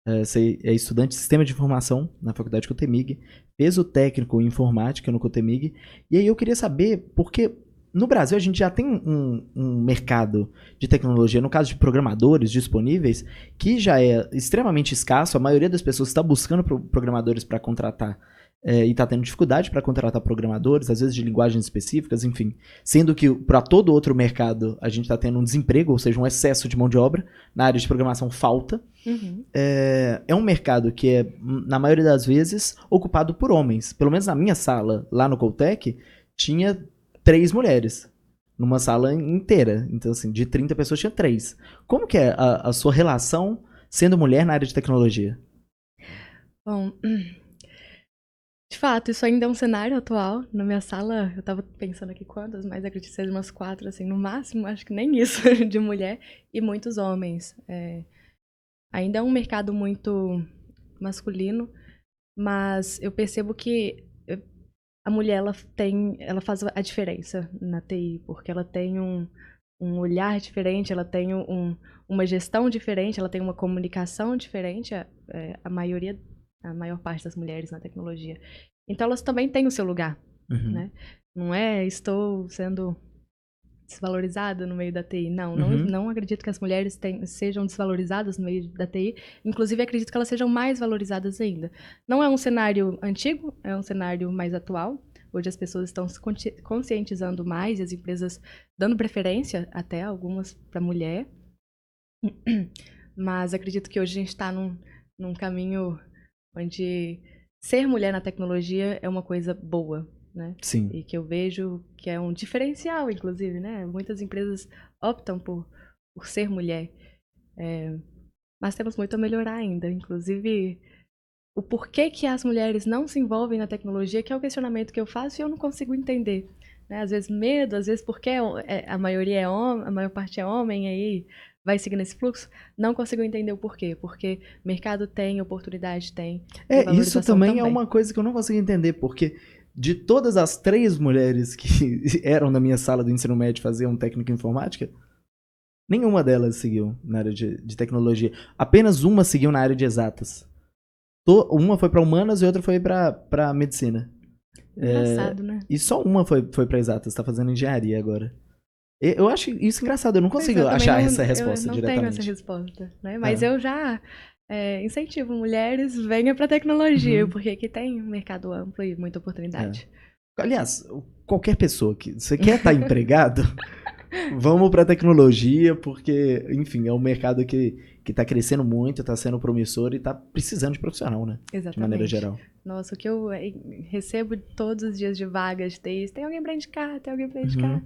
você é estudante de sistema de informação na faculdade Cotemig, fez o técnico em informática no Cotemig, e aí eu queria saber, porque no Brasil a gente já tem um mercado de tecnologia, no caso de programadores disponíveis, que já é extremamente escasso, a maioria das pessoas está buscando programadores para contratar, e está tendo dificuldade para contratar programadores, às vezes de linguagens específicas, enfim. Sendo que para todo outro mercado a gente está tendo um desemprego, ou seja, um excesso de mão de obra. Na área de programação falta. É um mercado que é, na maioria das vezes, ocupado por homens. Pelo menos na minha sala, lá no Coltec, tinha 3 mulheres. Numa sala inteira. Então, assim, de 30 pessoas tinha 3. Como que é a sua relação sendo mulher na área de tecnologia? Bom, de fato, isso ainda é um cenário atual. Na minha sala, eu tava pensando aqui quantas, mas acredito que seja umas 4, assim, no máximo, acho que nem isso, de mulher, e muitos homens. Ainda é um mercado muito masculino, mas eu percebo que a mulher, ela faz a diferença na TI, porque ela tem um olhar diferente, ela tem uma gestão diferente, ela tem uma comunicação diferente, a maior parte das mulheres na tecnologia. Então elas também têm o seu lugar, né? Não estou sendo desvalorizada no meio da TI. Não acredito que as mulheres sejam desvalorizadas no meio da TI. Inclusive, acredito que elas sejam mais valorizadas ainda. Não é um cenário antigo, é um cenário mais atual. Hoje as pessoas estão se conscientizando mais e as empresas dando preferência, até algumas, para mulher. Mas acredito que hoje a gente está num caminho onde ser mulher na tecnologia é uma coisa boa, né? Sim. E que eu vejo que é um diferencial, inclusive, né? Muitas empresas optam por ser mulher. Mas temos muito a melhorar ainda. Inclusive, o porquê que as mulheres não se envolvem na tecnologia, que é o questionamento que eu faço e eu não consigo entender. Né? Às vezes medo, às vezes porque a maioria é homem, a maior parte é homem, aí vai seguindo esse fluxo, não consigo entender o porquê. Porque mercado tem, oportunidade tem. Isso também é uma coisa que eu não consigo entender, porque de todas as 3 mulheres que eram na minha sala do ensino médio faziam técnico em informática, nenhuma delas seguiu na área de tecnologia. Apenas uma seguiu na área de exatas. Uma foi para humanas e outra foi para medicina. Engraçado, né? E só uma foi para exatas, tá fazendo engenharia agora. Eu acho isso engraçado, eu não consigo achar essa resposta diretamente. Eu não tenho essa resposta, né? Mas eu já incentivo mulheres, venham para tecnologia, porque aqui tem um mercado amplo e muita oportunidade. Aliás, qualquer pessoa que você quer estar empregado, vamos para tecnologia, porque, enfim, é um mercado que que tá crescendo muito, tá sendo promissor e tá precisando de profissional, né? Exatamente. De maneira geral. Nossa, o que eu recebo todos os dias de vagas de TI, tem alguém para indicar, tem alguém para indicar.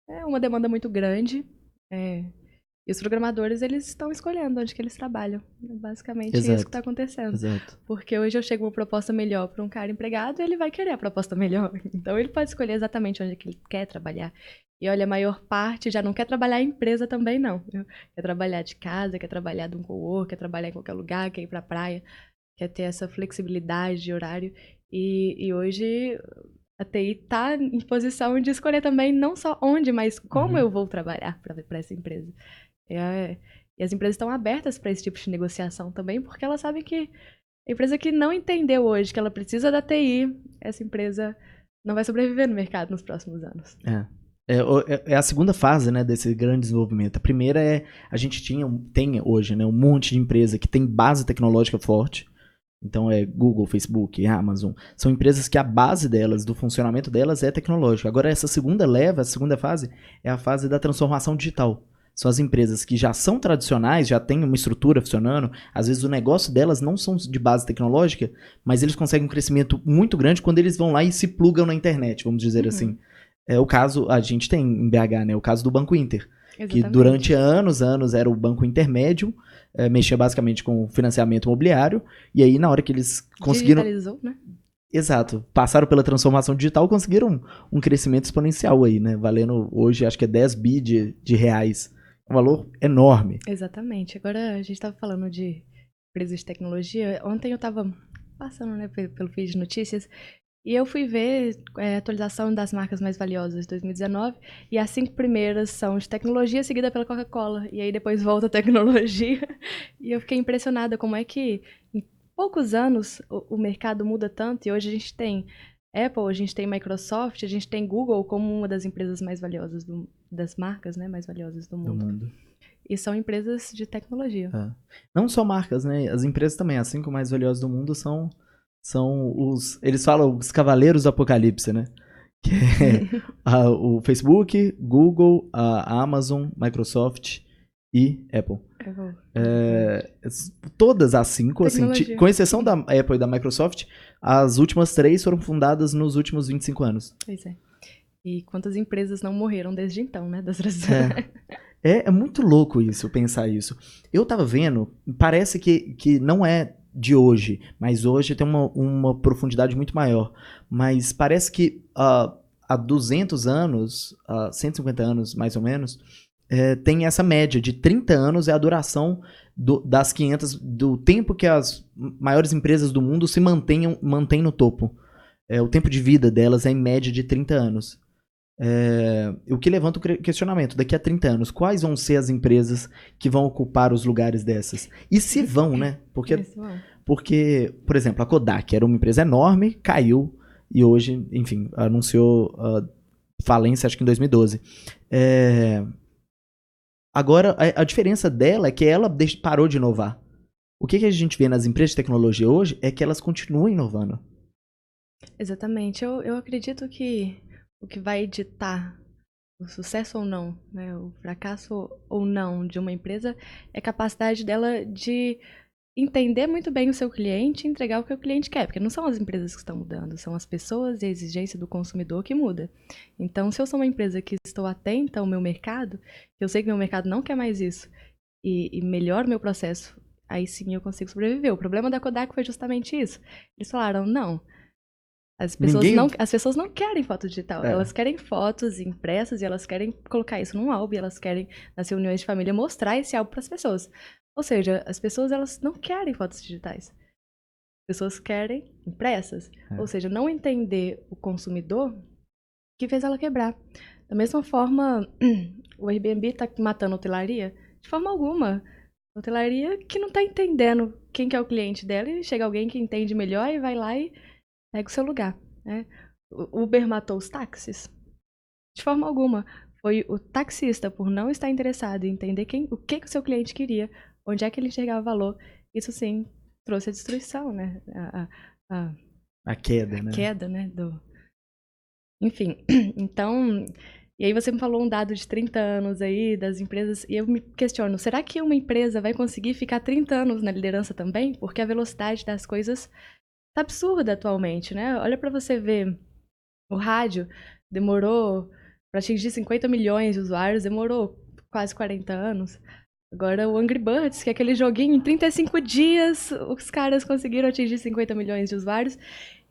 É uma demanda muito grande. E os programadores, eles estão escolhendo onde que eles trabalham. Basicamente, isso que está acontecendo. Exato. Porque hoje eu chego com uma proposta melhor para um cara empregado, ele vai querer a proposta melhor. Então, ele pode escolher exatamente onde que ele quer trabalhar. E olha, a maior parte já não quer trabalhar em empresa também, não. Quer trabalhar de casa, quer trabalhar de um cowork, quer trabalhar em qualquer lugar, quer ir para a praia, quer ter essa flexibilidade de horário. E hoje a TI está em posição de escolher também não só onde, mas como eu vou trabalhar para essa empresa. E as empresas estão abertas para esse tipo de negociação também, porque elas sabem que a empresa que não entendeu hoje que ela precisa da TI, essa empresa não vai sobreviver no mercado nos próximos anos. É a segunda fase, né, desse grande desenvolvimento. A primeira a gente tem hoje, né, um monte de empresa que tem base tecnológica forte. Então Google, Facebook, Amazon. São empresas que a base delas, do funcionamento delas é tecnológica. Agora essa segunda fase é a fase da transformação digital. São as empresas que já são tradicionais, já têm uma estrutura funcionando. Às vezes o negócio delas não são de base tecnológica, mas eles conseguem um crescimento muito grande quando eles vão lá e se plugam na internet, vamos dizer assim. É o caso, a gente tem em BH, né, o caso do Banco Inter. Exatamente. Que durante anos era o banco intermédio, mexia basicamente com financiamento imobiliário, e aí na hora que eles conseguiram... Digitalizou, né? Exato. Passaram pela transformação digital, conseguiram um crescimento exponencial aí, né? Valendo hoje, acho que é 10 bi de reais. Um valor enorme. Exatamente. Agora, a gente estava falando de empresas de tecnologia. Ontem eu estava passando, né, pelo feed de notícias e eu fui ver a atualização das marcas mais valiosas de 2019 e as 5 primeiras são de tecnologia, seguida pela Coca-Cola. E aí depois volta a tecnologia. E eu fiquei impressionada como é que em poucos anos o mercado muda tanto e hoje a gente tem Apple, a gente tem Microsoft, a gente tem Google como uma das empresas mais valiosas, das marcas, né, mais valiosas do mundo. E são empresas de tecnologia. Não só marcas, né? As empresas também, as 5 mais valiosas do mundo são os... Eles falam os cavaleiros do apocalipse, né? Que é o Facebook, Google, a Amazon, Microsoft e Apple. Todas as 5, assim, com exceção da Apple e da Microsoft, as últimas 3 foram fundadas nos últimos 25 anos. Pois é. E quantas empresas não morreram desde então, né? É muito louco isso, pensar isso. Eu tava vendo, parece que não é de hoje, mas hoje tem uma profundidade muito maior. Mas parece que há 200 anos, 150 anos mais ou menos, tem essa média de 30 anos é a duração das 500, do tempo que as maiores empresas do mundo se mantêm no topo. O tempo de vida delas é em média de 30 anos. O que levanta o questionamento, daqui a 30 anos, quais vão ser as empresas que vão ocupar os lugares dessas? E se vão, né? Porque, por exemplo, a Kodak era uma empresa enorme, caiu e hoje, enfim, anunciou falência, acho que em 2012. Agora, a diferença dela é que ela parou de inovar. O que a gente vê nas empresas de tecnologia hoje é que elas continuam inovando. Exatamente. Eu acredito que o que vai ditar o sucesso ou não, né, o fracasso ou não de uma empresa é a capacidade dela de entender muito bem o seu cliente e entregar o que o cliente quer, porque não são as empresas que estão mudando, são as pessoas e a exigência do consumidor que muda. Então, se eu sou uma empresa que estou atenta ao meu mercado, eu sei que meu mercado não quer mais isso e melhora o meu processo, aí sim eu consigo sobreviver. O problema da Kodak foi justamente isso. Eles falaram, não... As pessoas não querem foto digital, elas querem fotos impressas e elas querem colocar isso num álbum, elas querem, nas reuniões de família, mostrar esse álbum para as pessoas. Ou seja, as pessoas elas não querem fotos digitais. As pessoas querem impressas. Ou seja, não entender o consumidor que fez ela quebrar. Da mesma forma, o Airbnb está matando a hotelaria? De forma alguma. A hotelaria que não está entendendo quem que é o cliente dela e chega alguém que entende melhor e vai lá e pega o seu lugar, né? O Uber matou os táxis? De forma alguma. Foi o taxista, por não estar interessado em entender o que o seu cliente queria, onde é que ele enxergava valor. Isso sim trouxe a destruição, né? A queda, né? A queda, né? Enfim, então E aí você me falou um dado de 30 anos aí das empresas, e eu me questiono, será que uma empresa vai conseguir ficar 30 anos na liderança também? Porque a velocidade das coisas tá absurda atualmente, né? Olha pra você ver, o rádio demorou pra atingir 50 milhões de usuários, demorou quase 40 anos. Agora o Angry Birds, que é aquele joguinho, em 35 dias os caras conseguiram atingir 50 milhões de usuários.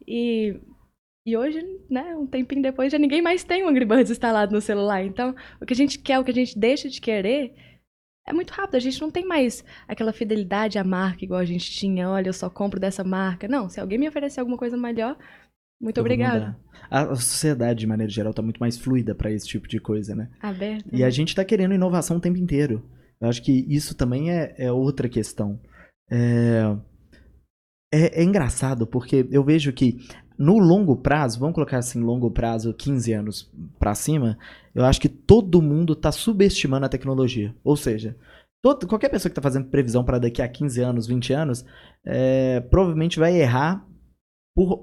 E E hoje, né, um tempinho depois, já ninguém mais tem o Angry Birds instalado no celular. Então, o que a gente quer, o que a gente deixa de querer, é muito rápido. A gente não tem mais aquela fidelidade à marca igual a gente tinha. Olha, eu só compro dessa marca. Não, se alguém me oferecer alguma coisa melhor, muito Eu vou obrigado. mudar. A sociedade, de maneira geral, tá muito mais fluida pra esse tipo de coisa, né? Aberta, E a né? gente tá querendo inovação o tempo inteiro. Eu acho que isso também é outra questão. É, é engraçado, porque eu vejo que no longo prazo, vamos colocar assim, longo prazo, 15 anos pra cima, eu acho que todo mundo tá subestimando a tecnologia. Ou seja, qualquer pessoa que tá fazendo previsão para daqui a 15 anos, 20 anos, provavelmente vai errar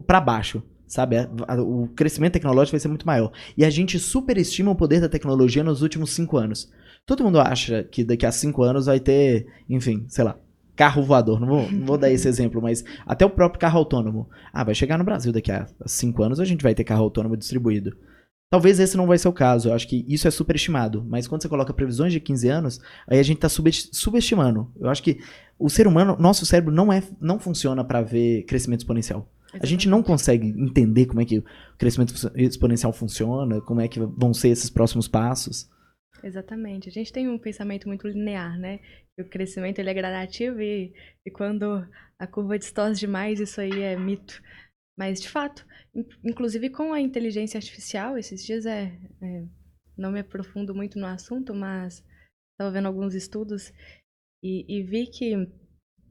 para baixo, sabe? O crescimento tecnológico vai ser muito maior. E a gente superestima o poder da tecnologia nos últimos 5 anos. Todo mundo acha que daqui a 5 anos vai ter, enfim, sei lá, carro voador. Não vou dar esse exemplo, mas até o próprio carro autônomo. Ah, vai chegar no Brasil daqui a 5 anos, a gente vai ter carro autônomo distribuído. Talvez esse não vai ser o caso, eu acho que isso é superestimado. Mas quando você coloca previsões de 15 anos, aí a gente está subestimando. Eu acho que o ser humano, nosso cérebro não funciona para ver crescimento exponencial. A gente não consegue entender como é que o crescimento exponencial funciona, como é que vão ser esses próximos passos. Exatamente. A gente tem um pensamento muito linear, né? O crescimento ele é gradativo e quando a curva distorce demais, isso aí é mito. Mas, de fato, inclusive com a inteligência artificial, esses dias não me aprofundo muito no assunto, mas estava vendo alguns estudos e vi que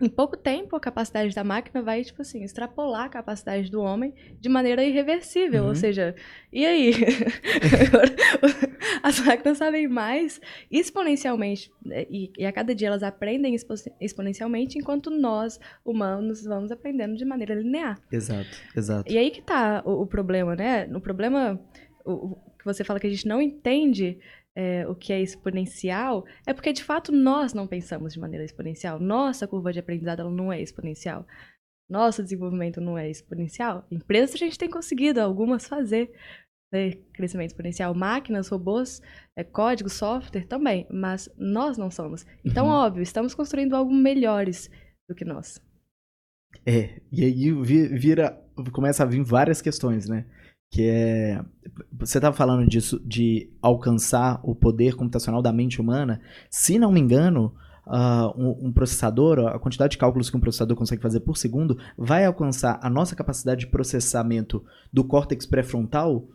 em pouco tempo a capacidade da máquina vai, tipo assim, extrapolar a capacidade do homem de maneira irreversível. Ou seja, e aí? Agora, as máquinas sabem mais exponencialmente e a cada dia elas aprendem exponencialmente, enquanto nós, humanos, vamos aprendendo de maneira linear. Exato, exato. E aí que tá o problema, né? O problema, o que você fala que a gente não entende o que é exponencial, é porque de fato nós não pensamos de maneira exponencial. Nossa curva de aprendizado ela não é exponencial. Nosso desenvolvimento não é exponencial. Empresas a gente tem conseguido algumas fazer crescimento exponencial, máquinas, robôs, código, software também, mas nós não somos. Então, óbvio, estamos construindo algo melhores do que nós. E aí começa a vir várias questões, né? Que é. Você estava falando disso, de alcançar o poder computacional da mente humana. Se não me engano, um processador, a quantidade de cálculos que um processador consegue fazer por segundo, vai alcançar a nossa capacidade de processamento do córtex pré-frontal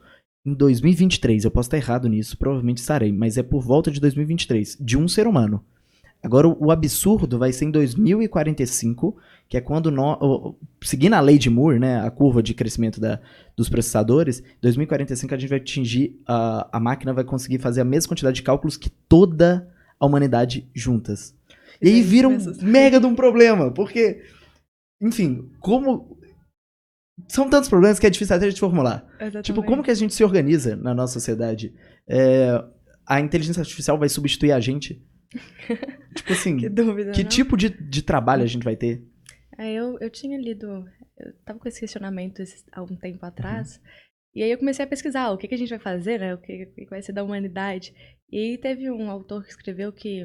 em 2023. Eu posso estar errado nisso, provavelmente estarei, mas é por volta de 2023, de um ser humano. Agora, o absurdo vai ser em 2045, que é quando seguindo a lei de Moore, né, a curva de crescimento dos processadores, em 2045 a gente vai atingir, a máquina vai conseguir fazer a mesma quantidade de cálculos que toda a humanidade juntas. E aí vira um mega de um problema, porque, enfim, como... São tantos problemas que é difícil até de formular. Exatamente. Tipo, como que a gente se organiza na nossa sociedade? A inteligência artificial vai substituir a gente? Tipo assim, que dúvida, que tipo de trabalho a gente vai ter? Eu tinha lido, eu tava com esse questionamento há um tempo atrás, e aí eu comecei a pesquisar o que a gente vai fazer, né? O que vai ser da humanidade. E aí teve um autor que escreveu que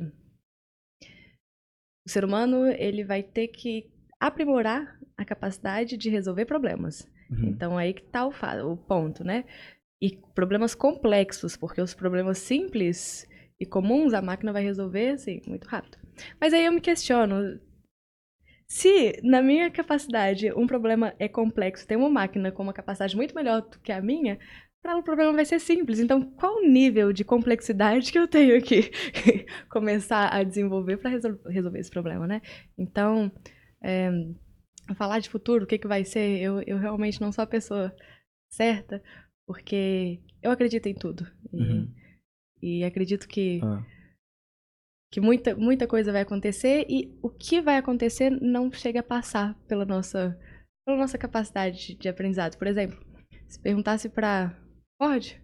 o ser humano ele vai ter que aprimorar a capacidade de resolver problemas. Então aí que tá o ponto, né? E problemas complexos, porque os problemas simples e comuns a máquina vai resolver, assim, muito rápido. Mas aí eu me questiono, se na minha capacidade um problema é complexo, tem uma máquina com uma capacidade muito melhor do que a minha, para ela o problema vai ser simples. Então, qual o nível de complexidade que eu tenho que começar a desenvolver para resolver esse problema, né? Então, falar de futuro, o que vai ser, eu realmente não sou a pessoa certa, porque eu acredito em tudo. E acredito que muita coisa vai acontecer e o que vai acontecer não chega a passar pela nossa capacidade de aprendizado. Por exemplo, se perguntasse para Ford,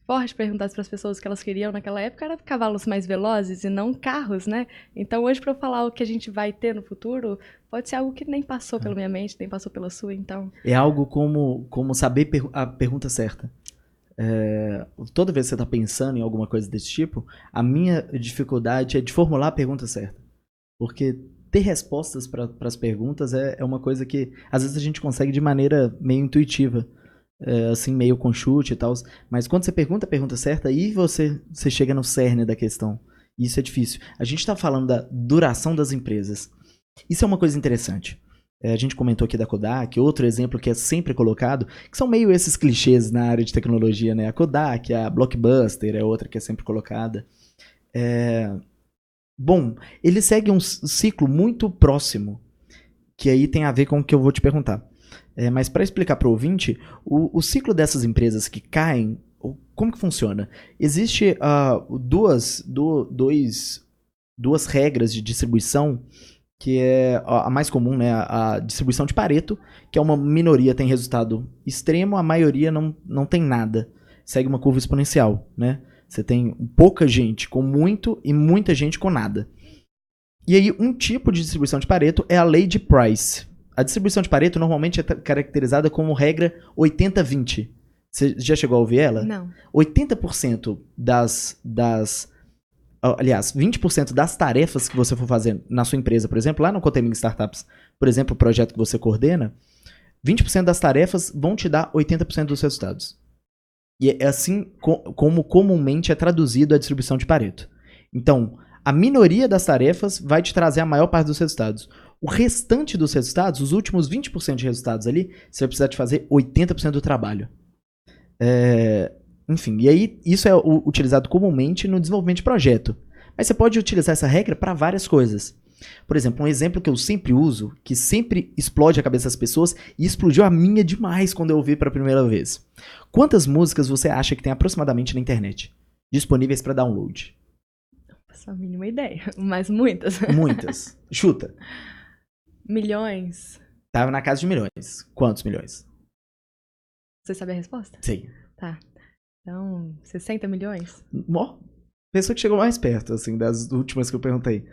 Ford perguntasse para as pessoas o que elas queriam naquela época, era cavalos mais velozes e não carros, né? Então, hoje, para eu falar o que a gente vai ter no futuro, pode ser algo que nem passou pela minha mente, nem passou pela sua, então... É algo como saber a pergunta certa. Toda vez que você está pensando em alguma coisa desse tipo, a minha dificuldade é de formular a pergunta certa. Porque ter respostas para as perguntas é uma coisa que às vezes a gente consegue de maneira meio intuitiva, assim, meio com chute e tal. Mas quando você pergunta a pergunta certa, aí você chega no cerne da questão. E isso é difícil. A gente está falando da duração das empresas. Isso é uma coisa interessante. A gente comentou aqui da Kodak, outro exemplo que é sempre colocado, que são meio esses clichês na área de tecnologia, né? A Kodak, a Blockbuster é outra que é sempre colocada. Bom, ele segue um ciclo muito próximo, que aí tem a ver com o que eu vou te perguntar. Mas para explicar para o ouvinte, o ciclo dessas empresas que caem, como que funciona? Existe duas regras de distribuição, que é a mais comum, né? A distribuição de Pareto, que é uma minoria tem resultado extremo, a maioria não tem nada. Segue uma curva exponencial, né? Você tem pouca gente com muito e muita gente com nada. E aí, um tipo de distribuição de Pareto é a lei de Price. A distribuição de Pareto normalmente é caracterizada como regra 80-20. Você já chegou a ouvir ela? Não. 80% aliás, 20% das tarefas que você for fazer na sua empresa, por exemplo, lá no Cotemig Startups, por exemplo, o projeto que você coordena, 20% das tarefas vão te dar 80% dos resultados. E é assim como comumente é traduzido a distribuição de Pareto. Então, a minoria das tarefas vai te trazer a maior parte dos resultados. O restante dos resultados, os últimos 20% de resultados ali, você vai precisar de fazer 80% do trabalho. Enfim, e aí isso é utilizado comumente no desenvolvimento de projeto. Mas você pode utilizar essa regra para várias coisas. Por exemplo, um exemplo que eu sempre uso, que sempre explode a cabeça das pessoas, e explodiu a minha demais quando eu ouvi pela primeira vez. Quantas músicas você acha que tem aproximadamente na internet disponíveis para download? Não faço a mínima ideia, mas muitas. Muitas. Chuta. Milhões. Tava na casa de milhões. Quantos milhões? Você sabe a resposta? Sei. Tá. Então, 60 milhões? Pessoa que chegou mais perto, assim, das últimas que eu perguntei.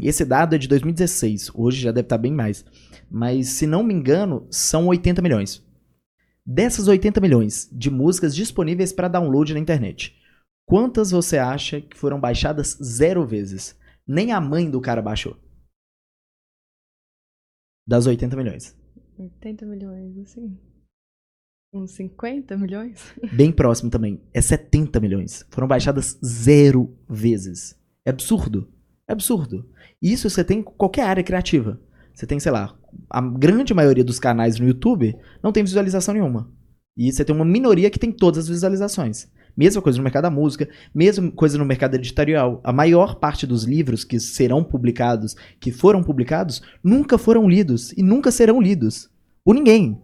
Esse dado é de 2016. Hoje já deve estar bem mais. Mas, se não me engano, são 80 milhões. Dessas 80 milhões de músicas disponíveis para download na internet, quantas você acha que foram baixadas 0 vezes? Nem a mãe do cara baixou. Das 80 milhões. 80 milhões, assim. Uns 50 milhões? Bem próximo também. É 70 milhões. Foram baixadas 0 vezes. É absurdo. É absurdo. Isso você tem em qualquer área criativa. Você tem, sei lá, a grande maioria dos canais no YouTube não tem visualização nenhuma. E você tem uma minoria que tem todas as visualizações. Mesma coisa no mercado da música, mesma coisa no mercado editorial. A maior parte dos livros que serão publicados, que foram publicados, nunca foram lidos e nunca serão lidos por ninguém.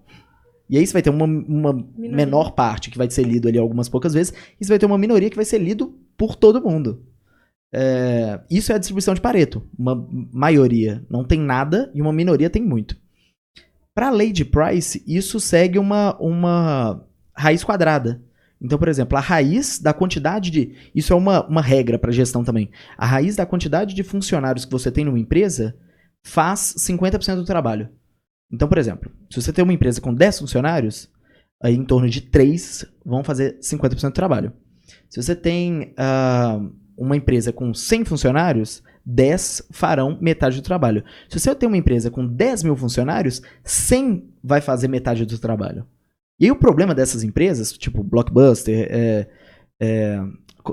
E aí você vai ter uma menor parte que vai ser lido ali algumas poucas vezes, e você vai ter uma minoria que vai ser lido por todo mundo. Isso é a distribuição de Pareto. Uma maioria não tem nada e uma minoria tem muito. Para a lei de Price, isso segue uma raiz quadrada. Então, por exemplo, a raiz da quantidade de... Isso é uma regra para gestão também. A raiz da quantidade de funcionários que você tem numa empresa faz 50% do trabalho. Então, por exemplo, se você tem uma empresa com 10 funcionários, aí em torno de 3 vão fazer 50% do trabalho. Se você tem uma empresa com 100 funcionários, 10 farão metade do trabalho. Se você tem uma empresa com 10 mil funcionários, 100 vai fazer metade do trabalho. E aí o problema dessas empresas, tipo Blockbuster,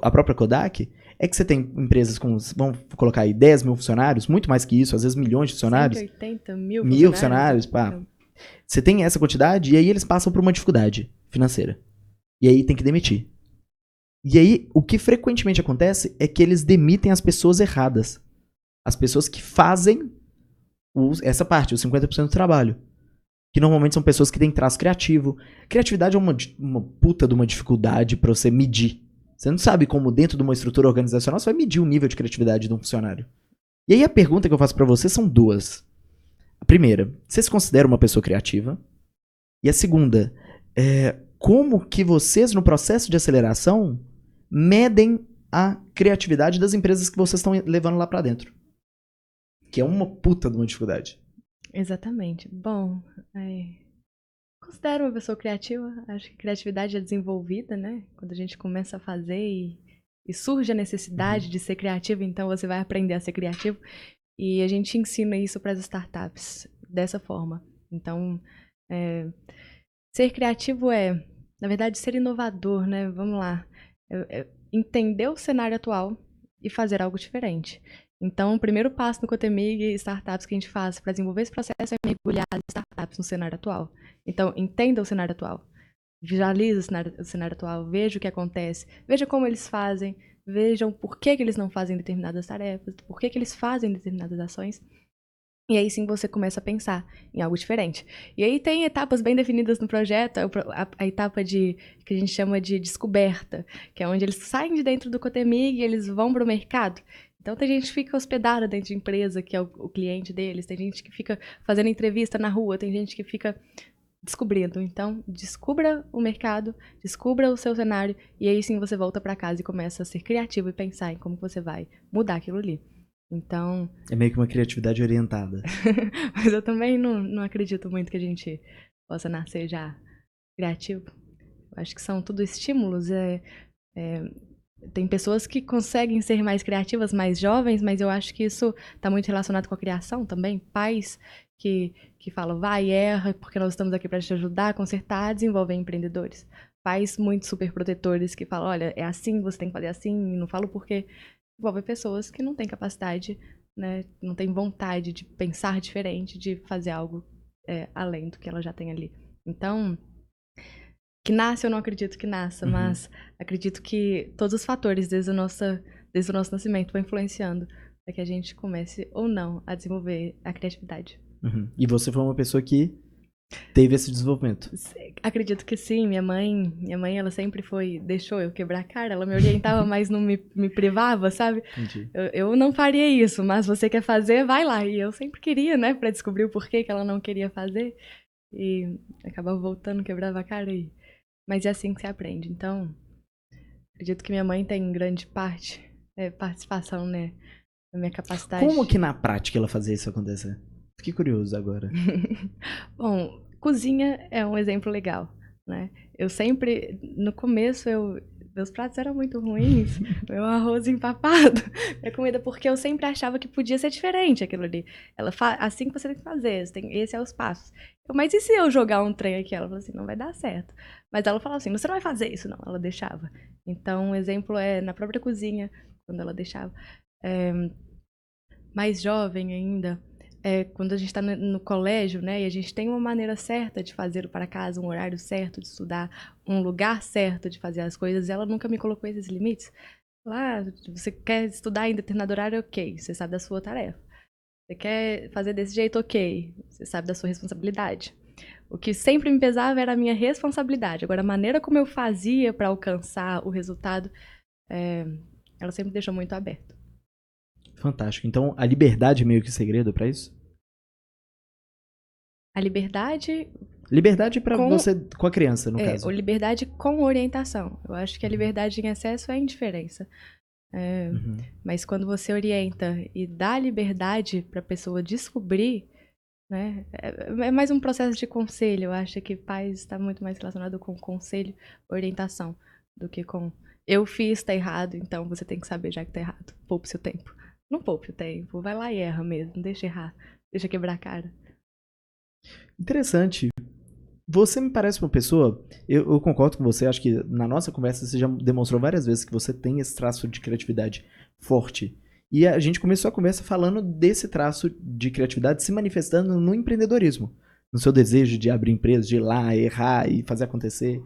a própria Kodak, é que você tem empresas com, vamos colocar aí, 10 mil funcionários, muito mais que isso, às vezes milhões de funcionários. 180 mil funcionários, pá. Você tem essa quantidade e aí eles passam por uma dificuldade financeira. E aí tem que demitir. E aí, o que frequentemente acontece é que eles demitem as pessoas erradas. As pessoas que fazem essa parte, os 50% do trabalho. Que normalmente são pessoas que têm traço criativo. Criatividade é uma puta de uma dificuldade pra você medir. Você não sabe como dentro de uma estrutura organizacional você vai medir o nível de criatividade de um funcionário. E aí a pergunta que eu faço pra você são duas. A primeira, você se considera uma pessoa criativa? E a segunda, como que vocês, no processo de aceleração, medem a criatividade das empresas que vocês estão levando lá pra dentro. Que é uma puta de uma dificuldade. Exatamente. Bom, considero uma pessoa criativa. Acho que criatividade é desenvolvida, né? Quando a gente começa a fazer e surge a necessidade de ser criativo, então você vai aprender a ser criativo. E a gente ensina isso para as startups dessa forma. Então, ser criativo na verdade, ser inovador, né? Vamos lá. Entender o cenário atual e fazer algo diferente. Então, o primeiro passo no Cotemig e startups que a gente faz para desenvolver esse processo é mergulhar as startups no cenário atual. Então, entenda o cenário atual. Visualize o cenário atual, veja o que acontece, veja como eles fazem, vejam por que eles não fazem determinadas tarefas, por que eles fazem determinadas ações. E aí sim você começa a pensar em algo diferente. E aí tem etapas bem definidas no projeto, a etapa que a gente chama de descoberta, que é onde eles saem de dentro do Cotemig e eles vão para o mercado. Então tem gente que fica hospedada dentro de empresa, que é o cliente deles, tem gente que fica fazendo entrevista na rua, tem gente que fica descobrindo. Então, descubra o mercado, descubra o seu cenário, e aí sim você volta para casa e começa a ser criativo e pensar em como você vai mudar aquilo ali. Então... É meio que uma criatividade orientada. Mas eu também não acredito muito que a gente possa nascer já criativo. Eu acho que são tudo estímulos. Tem pessoas que conseguem ser mais criativas, mais jovens, mas eu acho que isso está muito relacionado com a criação também. Pais que falam, vai, erra, porque nós estamos aqui para te ajudar a consertar, desenvolvem empreendedores. Pais muito super protetores que falam, olha, é assim, você tem que fazer assim, não falo porque... Envolve pessoas que não têm capacidade, né, não têm vontade de pensar diferente, de fazer algo além do que ela já tem ali. Então, que nasce eu não acredito que nasça, mas acredito que todos os fatores desde o nosso nascimento vão influenciando para que a gente comece ou não a desenvolver a criatividade. E você foi uma pessoa que teve esse desenvolvimento? Acredito que sim. Minha mãe ela sempre deixou eu quebrar a cara, ela me orientava, mas não me privava, sabe? Entendi. Eu não faria isso, mas você quer fazer, vai lá. E eu sempre queria, né, pra descobrir o porquê que ela não queria fazer. E acabava voltando, quebrava a cara. Mas é assim que se aprende. Então, acredito que minha mãe tem grande participação, né, na minha capacidade. Como que na prática ela fazia isso acontecer? Fiquei curioso agora. Bom, cozinha é um exemplo legal, né? Eu sempre, no começo, meus pratos eram muito ruins, meu arroz empapado, minha comida, porque eu sempre achava que podia ser diferente aquilo ali. Ela assim que você tem que fazer, esse é os passos. Mas e se eu jogar um trem aqui? Ela falou assim, não vai dar certo. Mas ela falava assim, você não vai fazer isso, não. Ela deixava. Então, um exemplo é na própria cozinha, quando ela deixava. Mais jovem ainda, quando a gente está no colégio, né, e a gente tem uma maneira certa de fazer o para casa, um horário certo de estudar, um lugar certo de fazer as coisas, ela nunca me colocou esses limites. Lá, você quer estudar em determinado horário, ok, você sabe da sua tarefa. Você quer fazer desse jeito, ok, você sabe da sua responsabilidade. O que sempre me pesava era a minha responsabilidade. Agora, a maneira como eu fazia para alcançar o resultado, ela sempre deixou muito aberto. Fantástico. Então, a liberdade é meio que o segredo pra isso? A liberdade... Liberdade pra você, com a criança, no caso. Liberdade com orientação. Eu acho que a liberdade em excesso é indiferença. Mas quando você orienta e dá liberdade pra pessoa descobrir, né, é mais um processo de conselho. Eu acho que pais está muito mais relacionado com conselho, orientação, do que com eu fiz, tá errado, então você tem que saber já que tá errado. Poupe seu tempo. Não poupe o tempo, vai lá e erra mesmo, deixa errar, deixa quebrar a cara. Interessante. Você me parece uma pessoa, eu concordo com você, acho que na nossa conversa você já demonstrou várias vezes que você tem esse traço de criatividade forte. E a gente começou a conversa falando desse traço de criatividade se manifestando no empreendedorismo. No seu desejo de abrir empresa, de ir lá, errar e fazer acontecer.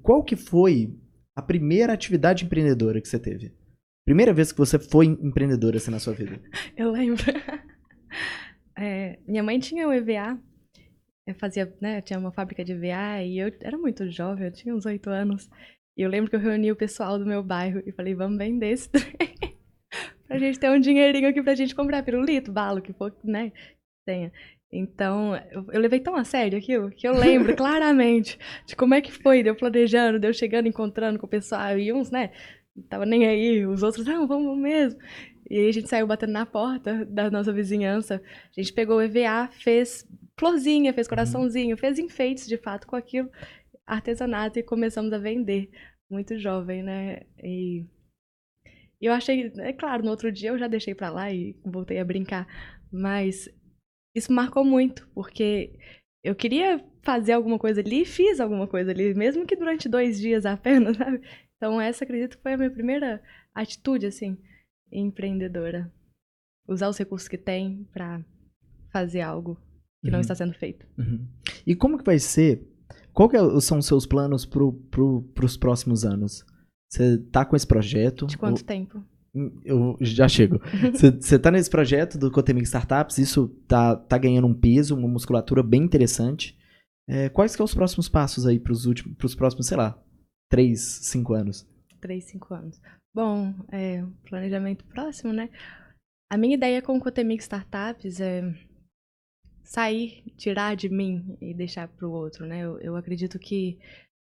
Qual que foi a primeira atividade empreendedora que você teve? Primeira vez que você foi empreendedora assim na sua vida? Eu lembro. Minha mãe tinha um EVA. Eu tinha uma fábrica de EVA e eu era muito jovem, eu tinha uns 8 anos. E eu lembro que eu reuni o pessoal do meu bairro e falei, vamos vender esse trem pra gente ter um dinheirinho aqui pra gente comprar pirulito, bala, que for, né? Tenha. Então, eu levei tão a sério aquilo, que eu lembro claramente de como é que foi, de eu planejando, de eu chegando, encontrando com o pessoal, e uns, né, não tava nem aí, os outros, não, vamos mesmo. E aí a gente saiu batendo na porta da nossa vizinhança, a gente pegou o EVA, fez florzinha, fez coraçãozinho, fez enfeites, de fato, com aquilo, artesanato, e começamos a vender. Muito jovem, né, e eu achei, é claro, no outro dia eu já deixei pra lá e voltei a brincar, mas isso marcou muito, porque eu queria fazer alguma coisa ali e fiz alguma coisa ali, mesmo que durante 2 dias apenas, sabe? Então essa, acredito que foi a minha primeira atitude, assim, empreendedora. Usar os recursos que tem pra fazer algo que não está sendo feito. E como que vai ser? São os seus planos pros próximos anos? Você tá com esse projeto? De quanto tempo? Eu já chego. Você tá nesse projeto do Cotemig Startups, isso tá ganhando um peso, uma musculatura bem interessante. Quais que são os próximos passos aí pros próximos, sei lá, 3, 5 anos? 3, 5 anos. Bom, planejamento próximo, né? A minha ideia com o Cotemig Startups é sair, tirar de mim e deixar pro outro, né? Eu acredito que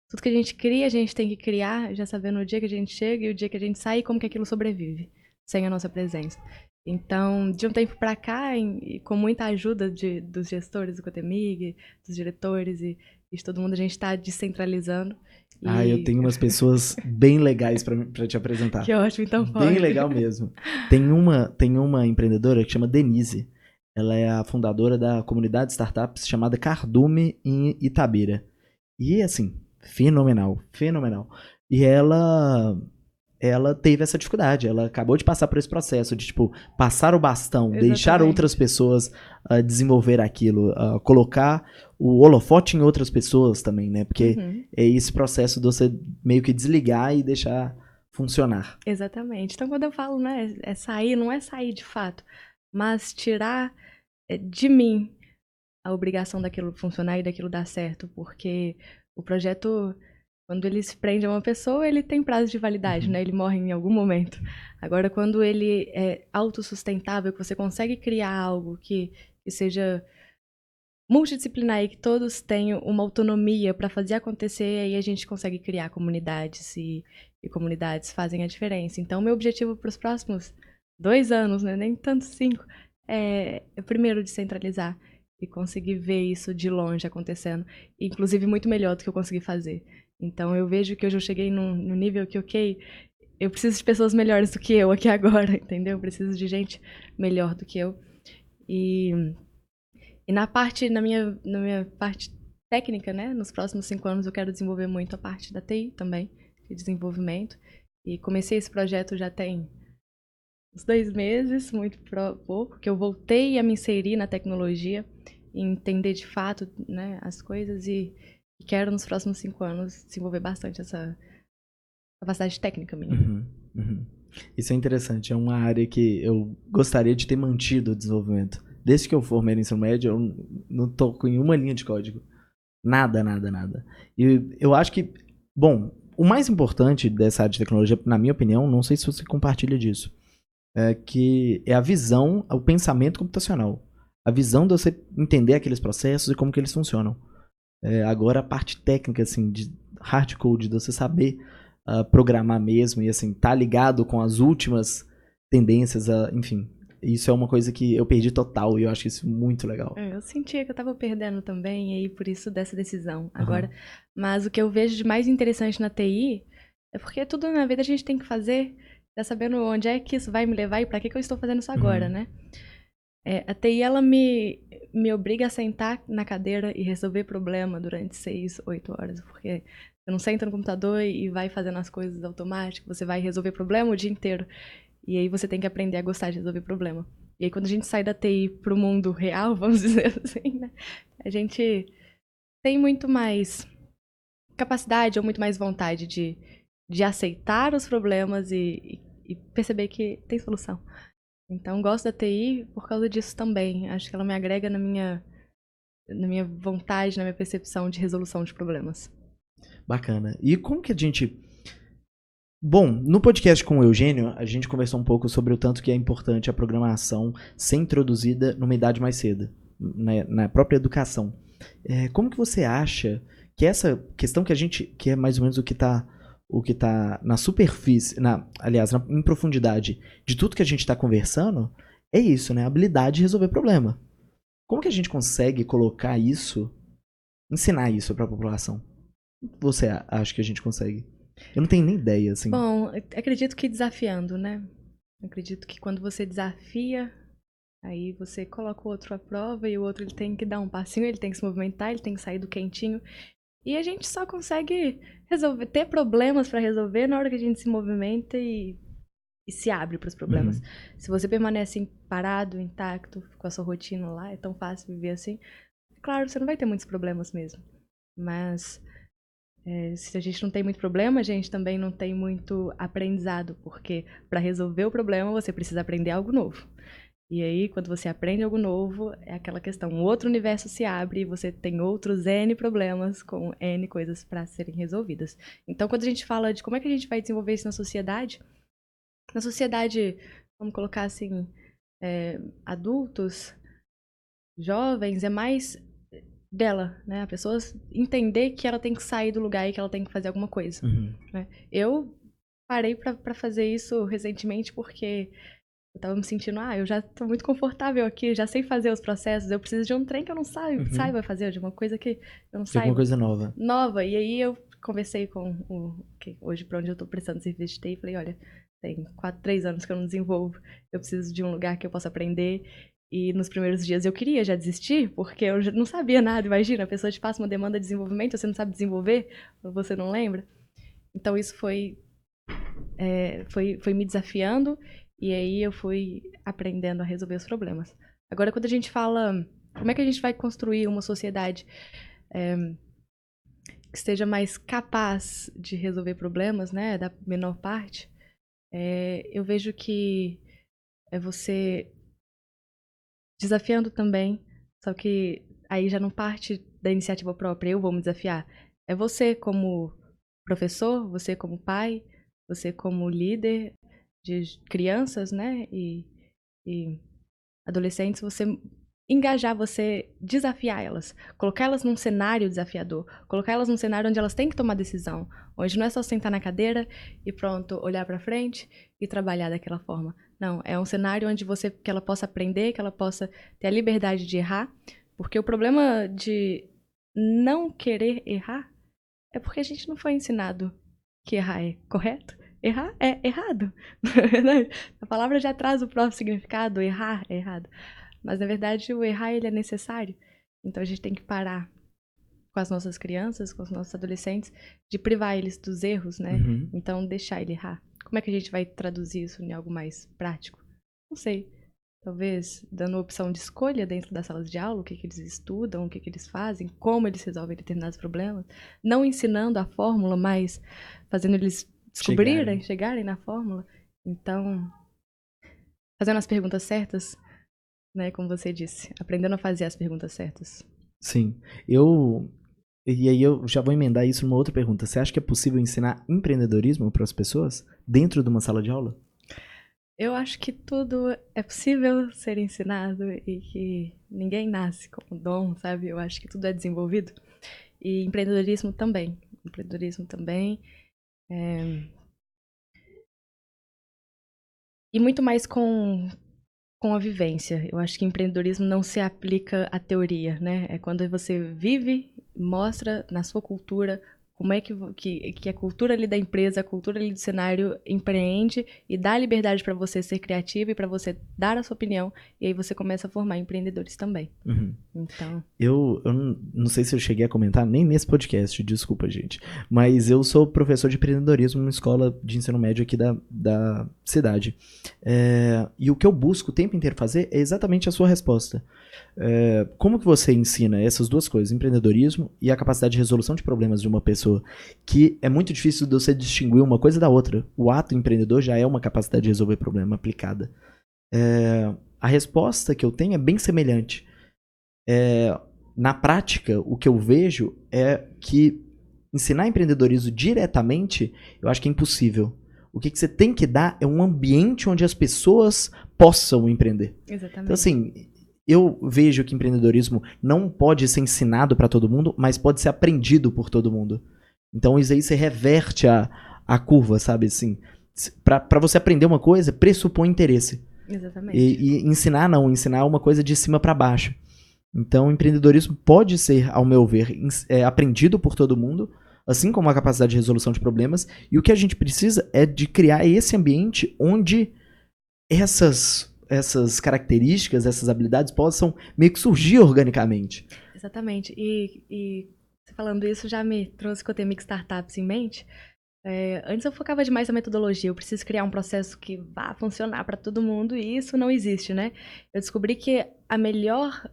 tudo que a gente cria, a gente tem que criar, já sabendo o dia que a gente chega e o dia que a gente sai e como que aquilo sobrevive, sem a nossa presença. Então, de um tempo pra cá, com muita ajuda dos gestores do Cotemig, dos diretores e de todo mundo, a gente tá descentralizando. Eu tenho umas pessoas bem legais pra te apresentar. Que ótimo, então pode. Bem legal mesmo. Tem uma empreendedora que chama Denise. Ela é a fundadora da comunidade de startups chamada Cardume em Itabira. E, assim, fenomenal. E ela teve essa dificuldade. Ela acabou de passar por esse processo de, tipo, passar o bastão, Exatamente. deixar outras pessoas desenvolver aquilo, colocar o holofote em outras pessoas também, né? Porque é esse processo de você meio que desligar e deixar funcionar. Exatamente. Então, quando eu falo, né, sair, não é sair de fato, mas tirar de mim a obrigação daquilo funcionar e daquilo dar certo, porque o projeto, quando ele se prende a uma pessoa, ele tem prazo de validade, né? Ele morre em algum momento. Agora, quando ele é autossustentável, que você consegue criar algo que seja multidisciplinar e que todos tenham uma autonomia para fazer acontecer, aí a gente consegue criar comunidades e comunidades fazem a diferença. Então, meu objetivo para os próximos 2 anos, né? Nem tanto 5, é primeiro descentralizar e conseguir ver isso de longe acontecendo, inclusive muito melhor do que eu consegui fazer. Então eu vejo que hoje eu cheguei no nível que, ok, eu preciso de pessoas melhores do que eu aqui agora, entendeu? Eu preciso de gente melhor do que eu. E na minha parte técnica, né, nos próximos 5 anos eu quero desenvolver muito a parte da TI também, de desenvolvimento. E comecei esse projeto já tem uns 2 meses, muito pouco, que eu voltei a me inserir na tecnologia e entender de fato, né, as coisas e quero nos próximos 5 anos desenvolver bastante essa capacidade técnica minha. Isso é interessante, é uma área que eu gostaria de ter mantido o desenvolvimento. Desde que eu formei no ensino médio, eu não toco em uma linha de código. Nada. E eu acho que, bom, o mais importante dessa área de tecnologia, na minha opinião, não sei se você compartilha disso, que é a visão, o pensamento computacional. A visão de você entender aqueles processos e como que eles funcionam. Agora a parte técnica, assim, de hard code, de você saber programar mesmo e, assim, tá ligado com as últimas tendências, enfim. Isso é uma coisa que eu perdi total e eu acho isso muito legal. Eu sentia que eu tava perdendo também, e aí por isso dessa decisão agora. Mas o que eu vejo de mais interessante na TI é porque tudo na vida a gente tem que fazer, já sabendo onde é que isso vai me levar e pra que eu estou fazendo isso agora, né? A TI, ela me obriga a sentar na cadeira e resolver problema durante 6, 8 horas, porque você não senta no computador e vai fazendo as coisas automáticas, você vai resolver problema o dia inteiro. E aí você tem que aprender a gostar de resolver problema. E aí quando a gente sai da TI pro mundo real, vamos dizer assim, né? A gente tem muito mais capacidade ou muito mais vontade de aceitar os problemas e perceber que tem solução. Então gosto da TI por causa disso também. Acho que ela me agrega na minha vontade, na minha percepção de resolução de problemas. Bacana. E como que a gente... Bom, no podcast com o Eugênio, a gente conversou um pouco sobre o tanto que é importante a programação ser introduzida numa idade mais cedo. na própria educação. Como que você acha que essa questão que é mais ou menos o que tá na superfície, aliás, em profundidade de tudo que a gente está conversando, é isso, né? A habilidade de resolver problema. Como que a gente consegue colocar isso, ensinar isso para a população? Você acha que a gente consegue? Eu não tenho nem ideia, assim. Bom, acredito que desafiando, né? Acredito que quando você desafia, aí você coloca o outro à prova e o outro ele tem que dar um passinho, ele tem que se movimentar, ele tem que sair do quentinho. E a gente só consegue ter problemas para resolver na hora que a gente se movimenta e se abre para os problemas. Se você permanece parado, intacto, com a sua rotina lá, é tão fácil viver assim. Claro, você não vai ter muitos problemas mesmo. Mas se a gente não tem muito problema, a gente também não tem muito aprendizado, porque para resolver o problema você precisa aprender algo novo. E aí, quando você aprende algo novo, é aquela questão, um outro universo se abre e você tem outros N problemas com N coisas para serem resolvidas. Então, quando a gente fala de como é que a gente vai desenvolver isso na sociedade, vamos colocar assim, adultos, jovens, é mais dela, né? A pessoa entender que ela tem que sair do lugar e que ela tem que fazer alguma coisa. Né? Eu parei pra fazer isso recentemente porque eu tava me sentindo, eu já tô muito confortável aqui, já sei fazer os processos, eu preciso de um trem que eu não saiba fazer, de uma coisa que eu não saiba. Alguma coisa nova. Nova. E aí eu conversei com hoje pra onde eu tô prestando serviço de TI e falei, olha, tem 3 anos que eu não desenvolvo, eu preciso de um lugar que eu possa aprender. E nos primeiros dias eu queria já desistir, porque eu já não sabia nada. Imagina, a pessoa te passa uma demanda de desenvolvimento, você não sabe desenvolver, ou você não lembra. Então isso foi me desafiando, e aí eu fui aprendendo a resolver os problemas. Agora, quando a gente fala, como é que a gente vai construir uma sociedade que esteja mais capaz de resolver problemas, né, da menor parte, eu vejo que é você desafiando também, só que aí já não parte da iniciativa própria, eu vou me desafiar. É você como professor, você como pai, você como líder de crianças, né, e adolescentes, você engajar, você desafiar elas, colocar elas num cenário desafiador, colocar elas num cenário onde elas têm que tomar decisão, onde não é só sentar na cadeira e pronto, olhar pra frente e trabalhar daquela forma. Não, é um cenário onde que ela possa aprender, que ela possa ter a liberdade de errar, porque o problema de não querer errar é porque a gente não foi ensinado que errar é correto. Errar é errado. A palavra já traz o próprio significado, errar é errado. Mas, na verdade, o errar ele é necessário. Então, a gente tem que parar com as nossas crianças, com os nossos adolescentes, de privar eles dos erros, né? Então, deixar ele errar. Como é que a gente vai traduzir isso em algo mais prático? Não sei. Talvez dando opção de escolha dentro das salas de aula, o que eles estudam, o que eles fazem, como eles resolvem determinados problemas. Não ensinando a fórmula, mas fazendo eles descobrirem, chegarem na fórmula. Então, fazendo as perguntas certas, né, como você disse, aprendendo a fazer as perguntas certas. Sim. E aí eu já vou emendar isso numa outra pergunta. Você acha que é possível ensinar empreendedorismo para as pessoas dentro de uma sala de aula? Eu acho que tudo é possível ser ensinado e que ninguém nasce com dom, sabe? Eu acho que tudo é desenvolvido. E empreendedorismo também. E muito mais com a vivência. Eu acho que empreendedorismo não se aplica à teoria, né? É quando você vive, mostra na sua cultura como é que a cultura ali da empresa, a cultura ali do cenário empreende e dá liberdade para você ser criativo e para você dar a sua opinião. E aí você começa a formar empreendedores também. Então... Eu não sei se eu cheguei a comentar, nem nesse podcast, desculpa, gente. Mas eu sou professor de empreendedorismo numa escola de ensino médio aqui da cidade. E o que eu busco o tempo inteiro fazer é exatamente a sua resposta. Como que você ensina essas duas coisas, empreendedorismo e a capacidade de resolução de problemas de uma pessoa, que é muito difícil de você distinguir uma coisa da outra. O ato empreendedor já é uma capacidade de resolver problema aplicada. A resposta que eu tenho é bem semelhante. Na prática, o que eu vejo é que ensinar empreendedorismo diretamente, eu acho que é impossível. O que você tem que dar é um ambiente onde as pessoas possam empreender. Exatamente. Então, assim, eu vejo que empreendedorismo não pode ser ensinado para todo mundo, mas pode ser aprendido por todo mundo. Então isso aí você reverte a curva, sabe? Assim, para você aprender uma coisa, pressupõe interesse. Exatamente. E ensinar não, ensinar é uma coisa de cima para baixo. Então, o empreendedorismo pode ser, ao meu ver, aprendido por todo mundo, assim como a capacidade de resolução de problemas. E o que a gente precisa é de criar esse ambiente onde essas características, essas habilidades possam meio que surgir organicamente. Exatamente. E você falando isso já me trouxe que eu tenho Mix Startups em mente. Antes eu focava demais na metodologia, eu preciso criar um processo que vá funcionar para todo mundo e isso não existe, né? Eu descobri que a melhor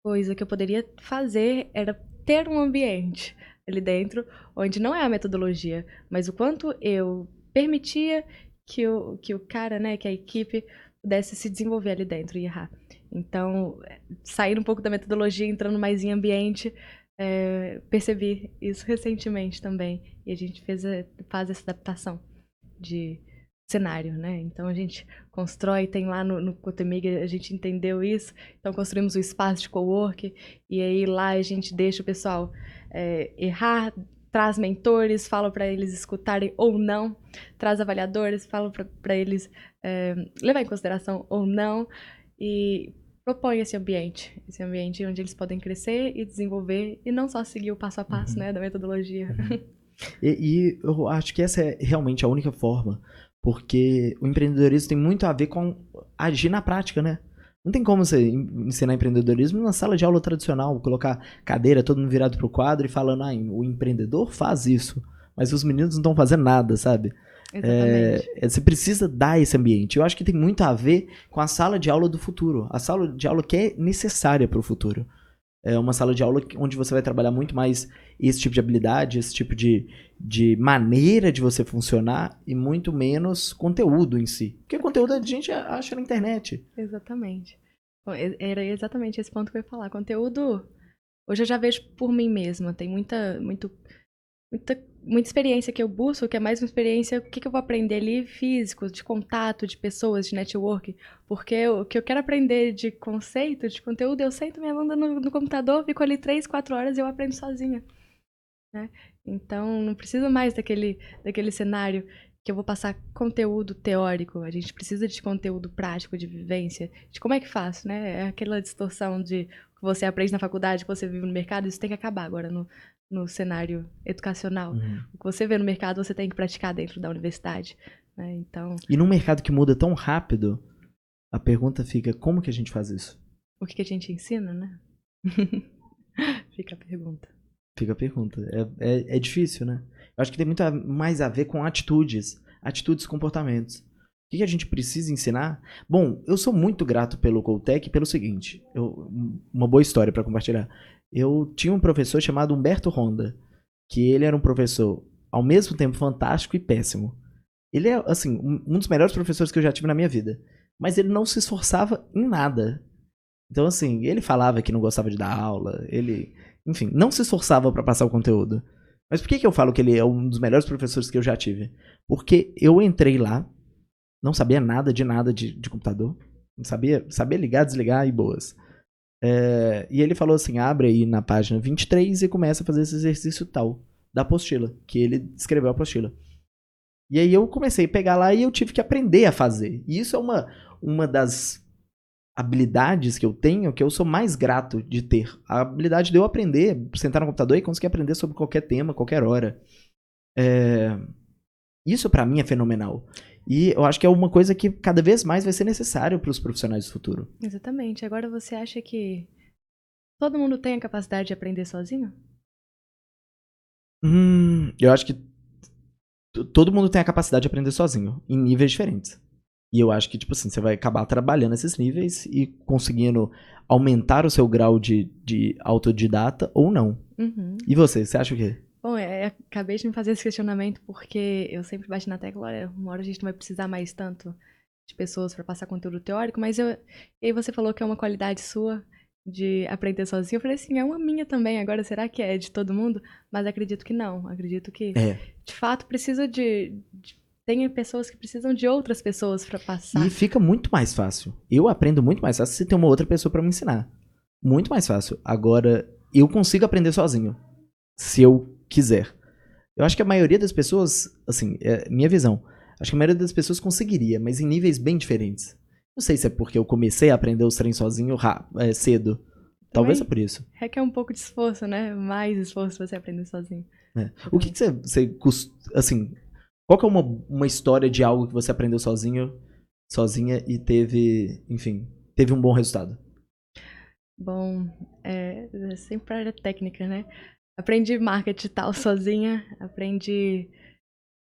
coisa que eu poderia fazer era ter um ambiente ali dentro, onde não é a metodologia, mas o quanto eu permitia que o cara, né, que a equipe pudesse se desenvolver ali dentro e errar. Então, sair um pouco da metodologia, entrando mais em ambiente, percebi isso recentemente também. E a gente faz essa adaptação de cenário, né? Então a gente constrói, tem lá no Cotemig, a gente entendeu isso, então construímos um espaço de cowork, e aí lá a gente deixa o pessoal errar, traz mentores, fala para eles escutarem ou não, traz avaliadores, fala para eles levar em consideração ou não, e propõe esse ambiente onde eles podem crescer e desenvolver, e não só seguir o passo a passo, né, da metodologia. E eu acho que essa é realmente a única forma, porque o empreendedorismo tem muito a ver com agir na prática, né? Não tem como você ensinar empreendedorismo na sala de aula tradicional, colocar cadeira, todo mundo virado pro quadro e falando, o empreendedor faz isso, mas os meninos não estão fazendo nada, sabe? Exatamente. Você precisa dar esse ambiente. Eu acho que tem muito a ver com a sala de aula do futuro, a sala de aula que é necessária para o futuro. É uma sala de aula onde você vai trabalhar muito mais esse tipo de habilidade, esse tipo de maneira de você funcionar e muito menos conteúdo em si. Porque conteúdo a gente acha na internet. Exatamente. Bom, era exatamente esse ponto que eu ia falar. Conteúdo, hoje eu já vejo por mim mesma. Tem muita experiência que eu busco, que é mais uma experiência, o que eu vou aprender ali físico, de contato, de pessoas, de network. Porque o que eu quero aprender de conceito, de conteúdo, eu sento minha bunda no computador, fico ali 3, 4 horas e eu aprendo sozinha. Né? Então, não precisa mais daquele cenário que eu vou passar conteúdo teórico. A gente precisa de conteúdo prático, de vivência, de como é que faço, né? É aquela distorção de que você aprende na faculdade, que você vive no mercado, isso tem que acabar agora no cenário educacional. O que você vê no mercado, você tem que praticar dentro da universidade. Né? Então, E num mercado que muda tão rápido, a pergunta fica, como que a gente faz isso? o que a gente ensina, né? Fica a pergunta. Fica a pergunta. É difícil, né? Eu acho que tem muito mais a ver com atitudes e comportamentos. O que a gente precisa ensinar? Bom, eu sou muito grato pelo Coutec pelo seguinte, uma boa história para compartilhar. Eu tinha um professor chamado Humberto Honda, que ele era um professor ao mesmo tempo fantástico e péssimo. Ele é, assim, um dos melhores professores que eu já tive na minha vida. Mas ele não se esforçava em nada. Então, assim, ele falava que não gostava de dar aula, enfim, não se esforçava para passar o conteúdo. Mas por que eu falo que ele é um dos melhores professores que eu já tive? Porque eu entrei lá, não sabia nada de computador, não sabia ligar, desligar e boas. E ele falou assim, abre aí na página 23 e começa a fazer esse exercício tal, da apostila, que ele escreveu a apostila. E aí eu comecei a pegar lá e eu tive que aprender a fazer. E isso é uma das habilidades que eu tenho que eu sou mais grato de ter. A habilidade de eu aprender, sentar no computador e conseguir aprender sobre qualquer tema, qualquer hora. Isso pra mim é fenomenal. E eu acho que é uma coisa que cada vez mais vai ser necessário para os profissionais do futuro. Exatamente. Agora você acha que todo mundo tem a capacidade de aprender sozinho? Eu acho que todo mundo tem a capacidade de aprender sozinho, em níveis diferentes. E eu acho que, tipo assim, você vai acabar trabalhando esses níveis e conseguindo aumentar o seu grau de autodidata ou não. E você acha o quê? Bom, acabei de me fazer esse questionamento porque eu sempre bati na tecla, olha, uma hora a gente não vai precisar mais tanto de pessoas para passar conteúdo teórico, mas e aí você falou que é uma qualidade sua de aprender sozinho. Eu falei assim, é uma minha também, agora será que é de todo mundo? Mas acredito que não, acredito que de fato precisa de tem pessoas que precisam de outras pessoas para passar. E fica muito mais fácil. Eu aprendo muito mais fácil se tem uma outra pessoa para me ensinar. Muito mais fácil. Agora, eu consigo aprender sozinho. Se eu quiser. Eu acho que a maioria das pessoas, assim, é minha visão. Acho que a maioria das pessoas conseguiria, mas em níveis bem diferentes. Não sei se é porque eu comecei a aprender os trem sozinho cedo. Talvez é por isso. Requer um pouco de esforço, né? Mais esforço pra você aprender sozinho. O que você assim, qual que é uma história de algo que você aprendeu sozinha e teve, enfim, teve um bom resultado? Bom, sempre a área técnica, né? Aprendi marketing e tal sozinha, aprendi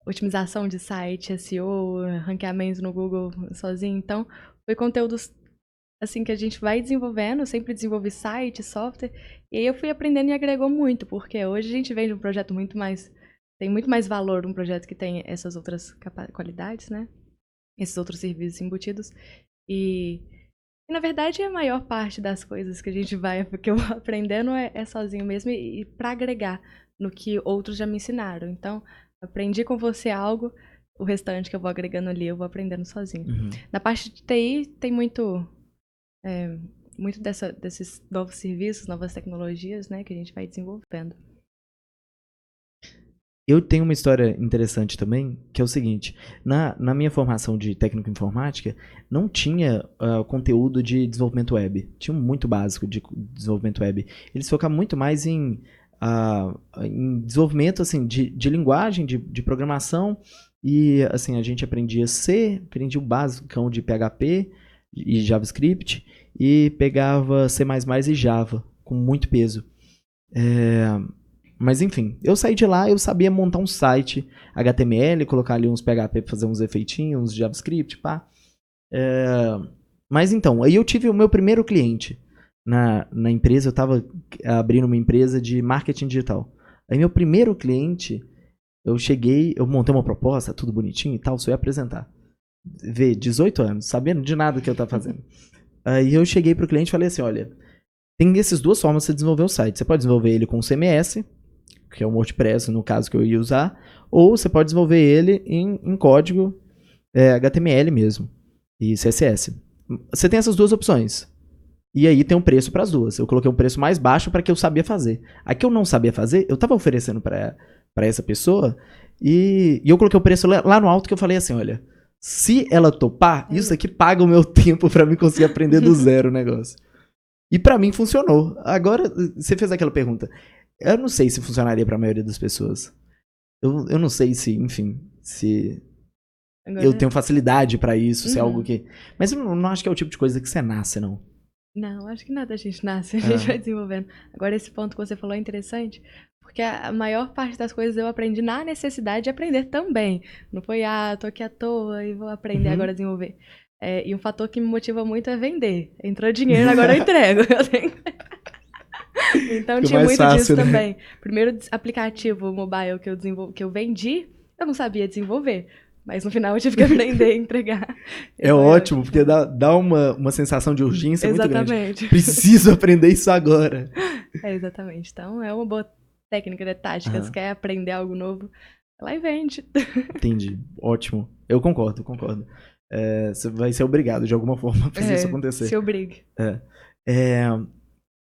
otimização de site, SEO, ranqueamento no Google sozinho. Então, foi conteúdos assim que a gente vai desenvolvendo, eu sempre desenvolvi site, software, e aí eu fui aprendendo e agregou muito, porque hoje a gente vende um projeto tem muito mais valor um projeto que tem essas outras qualidades, né? Esses outros serviços embutidos. E na verdade, a maior parte das coisas que que eu vou aprendendo é sozinho mesmo e para agregar no que outros já me ensinaram. Então, aprendi com você algo, o restante que eu vou agregando ali, eu vou aprendendo sozinho. Uhum. Na parte de TI, tem muito desses novos serviços, novas tecnologias, né, que a gente vai desenvolvendo. Eu tenho uma história interessante também, que é o seguinte. Na minha formação de técnico em informática, não tinha conteúdo de desenvolvimento web. Tinha um muito básico de desenvolvimento web. Eles focavam muito mais em desenvolvimento assim, de linguagem, de programação. E assim, a gente aprendia C, aprendia o básico de PHP e JavaScript. E pegava C++ e Java, com muito peso. Mas enfim, eu saí de lá, eu sabia montar um site HTML, colocar ali uns PHP pra fazer uns efeitinhos, uns JavaScript, pá. Mas então, aí eu tive o meu primeiro cliente na empresa, eu tava abrindo uma empresa de marketing digital. Aí meu primeiro cliente, eu cheguei, eu montei uma proposta, tudo bonitinho e tal, só ia apresentar. 18 anos, sabendo de nada que eu tava fazendo. Aí eu cheguei pro cliente e falei assim, olha, tem essas duas formas de você desenvolver o site. Você pode desenvolver ele com CMS, que é o WordPress, no caso que eu ia usar, ou você pode desenvolver ele em código HTML mesmo, e CSS. Você tem essas duas opções. E aí tem um preço para as duas. Eu coloquei um preço mais baixo para que eu sabia fazer. A que eu não sabia fazer, eu estava oferecendo para essa pessoa, e eu coloquei o preço lá no alto que eu falei assim, olha, se ela topar, isso aqui paga o meu tempo para mim conseguir aprender do zero o negócio. E para mim funcionou. Agora, você fez aquela pergunta. Eu não sei se funcionaria para a maioria das pessoas. Eu não sei se, enfim, se agora, eu tenho facilidade para isso, se é algo que... Mas eu não acho que é o tipo de coisa que você nasce, não. Não, acho que nada a gente nasce, a gente vai desenvolvendo. Agora, esse ponto que você falou é interessante, porque a maior parte das coisas eu aprendi na necessidade de aprender também. Não foi, tô aqui à toa e vou aprender agora a desenvolver. E um fator que me motiva muito é vender. Entrou dinheiro, agora eu entrego. Então fica tinha muito fácil, disso, né? Também. Primeiro aplicativo mobile que eu vendi, eu não sabia desenvolver. Mas no final eu tive que aprender a entregar. É ótimo, porque dá uma sensação de urgência exatamente. Muito grande. Preciso aprender isso agora. Exatamente. Então é uma boa técnica, né? Tática. Se quer aprender algo novo, vai lá e vende. Entendi. Ótimo. Eu concordo. Você vai ser obrigado de alguma forma a fazer isso acontecer. Se obrigue.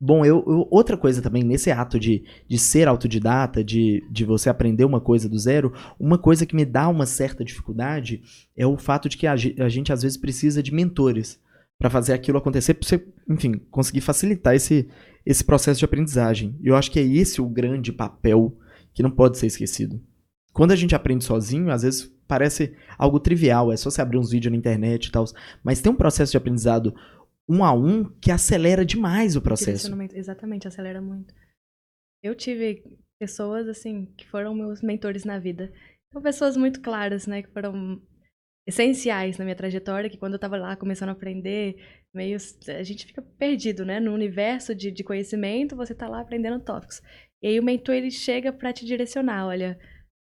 Bom, outra coisa também, nesse ato de ser autodidata, de você aprender uma coisa do zero, uma coisa que me dá uma certa dificuldade é o fato de que a gente às vezes precisa de mentores para fazer aquilo acontecer, para você, enfim, conseguir facilitar esse processo de aprendizagem. E eu acho que é esse o grande papel que não pode ser esquecido. Quando a gente aprende sozinho, às vezes parece algo trivial, é só você abrir uns vídeos na internet e tal, mas tem um processo de aprendizado 1 a 1 que acelera demais o processo. Exatamente, acelera muito. Eu tive pessoas, assim, que foram meus mentores na vida. São pessoas muito claras, né, que foram essenciais na minha trajetória, que quando eu tava lá começando a aprender, a gente fica perdido, né, no universo de conhecimento, você tá lá aprendendo tópicos. E aí o mentor, ele chega pra te direcionar, olha,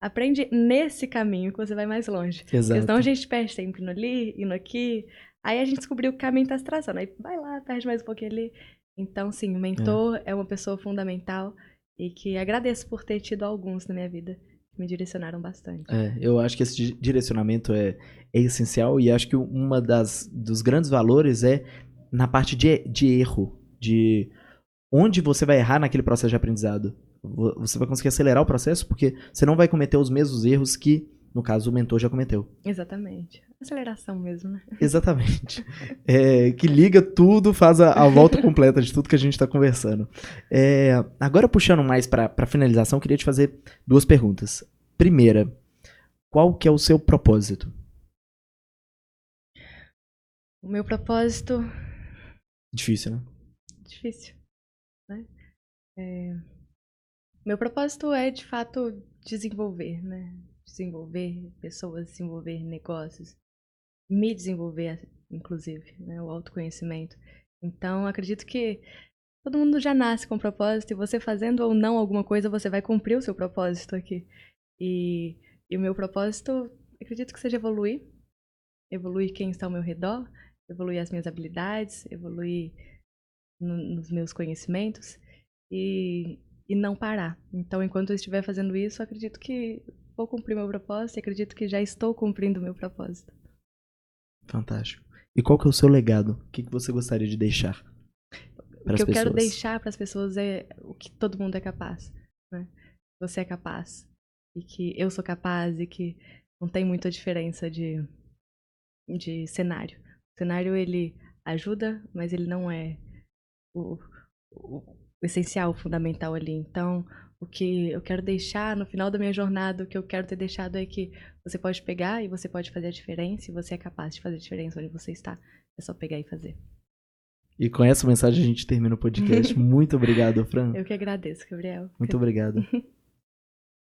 aprende nesse caminho que você vai mais longe. Exato. Porque senão a gente perde tempo indo ali, indo aqui. Aí a gente descobriu que o caminho tá se traçando. Aí vai lá, perde mais um pouquinho ali. Então, sim, o mentor é uma pessoa fundamental e que agradeço por ter tido alguns na minha vida me direcionaram bastante. Eu acho que esse direcionamento é essencial e acho que dos grandes valores é na parte de erro, de onde você vai errar naquele processo de aprendizado. Você vai conseguir acelerar o processo porque você não vai cometer os mesmos erros que, no caso, o mentor já cometeu. Exatamente. Aceleração mesmo, né? Exatamente. Que liga tudo, faz a volta completa de tudo que a gente está conversando. Agora, puxando mais para finalização, eu queria te fazer 2 perguntas. Primeira, qual que é o seu propósito? O meu propósito... Difícil, né? Difícil, né? Meu propósito é, de fato, desenvolver, né? Desenvolver pessoas, desenvolver negócios, me desenvolver, inclusive, né? O autoconhecimento. Então, acredito que todo mundo já nasce com propósito e você fazendo ou não alguma coisa, você vai cumprir o seu propósito aqui. E o meu propósito, acredito que seja evoluir. Evoluir quem está ao meu redor, evoluir as minhas habilidades, evoluir nos meus conhecimentos e não parar. Então, enquanto eu estiver fazendo isso, acredito que vou cumprir meu propósito e acredito que já estou cumprindo meu propósito. Fantástico. E qual que é o seu legado? O que você gostaria de deixar para as pessoas? O que eu quero deixar para as pessoas é o que todo mundo é capaz, né? Você é capaz e que eu sou capaz e que não tem muita diferença de cenário. O cenário, ele ajuda, mas ele não é o essencial, o fundamental ali. Então, o que eu quero deixar no final da minha jornada, o que eu quero ter deixado é que você pode pegar e você pode fazer a diferença e você é capaz de fazer a diferença onde você está. É só pegar e fazer. E com essa mensagem a gente termina o podcast. Muito obrigado, Fran. Eu que agradeço, Gabriel. Muito obrigado.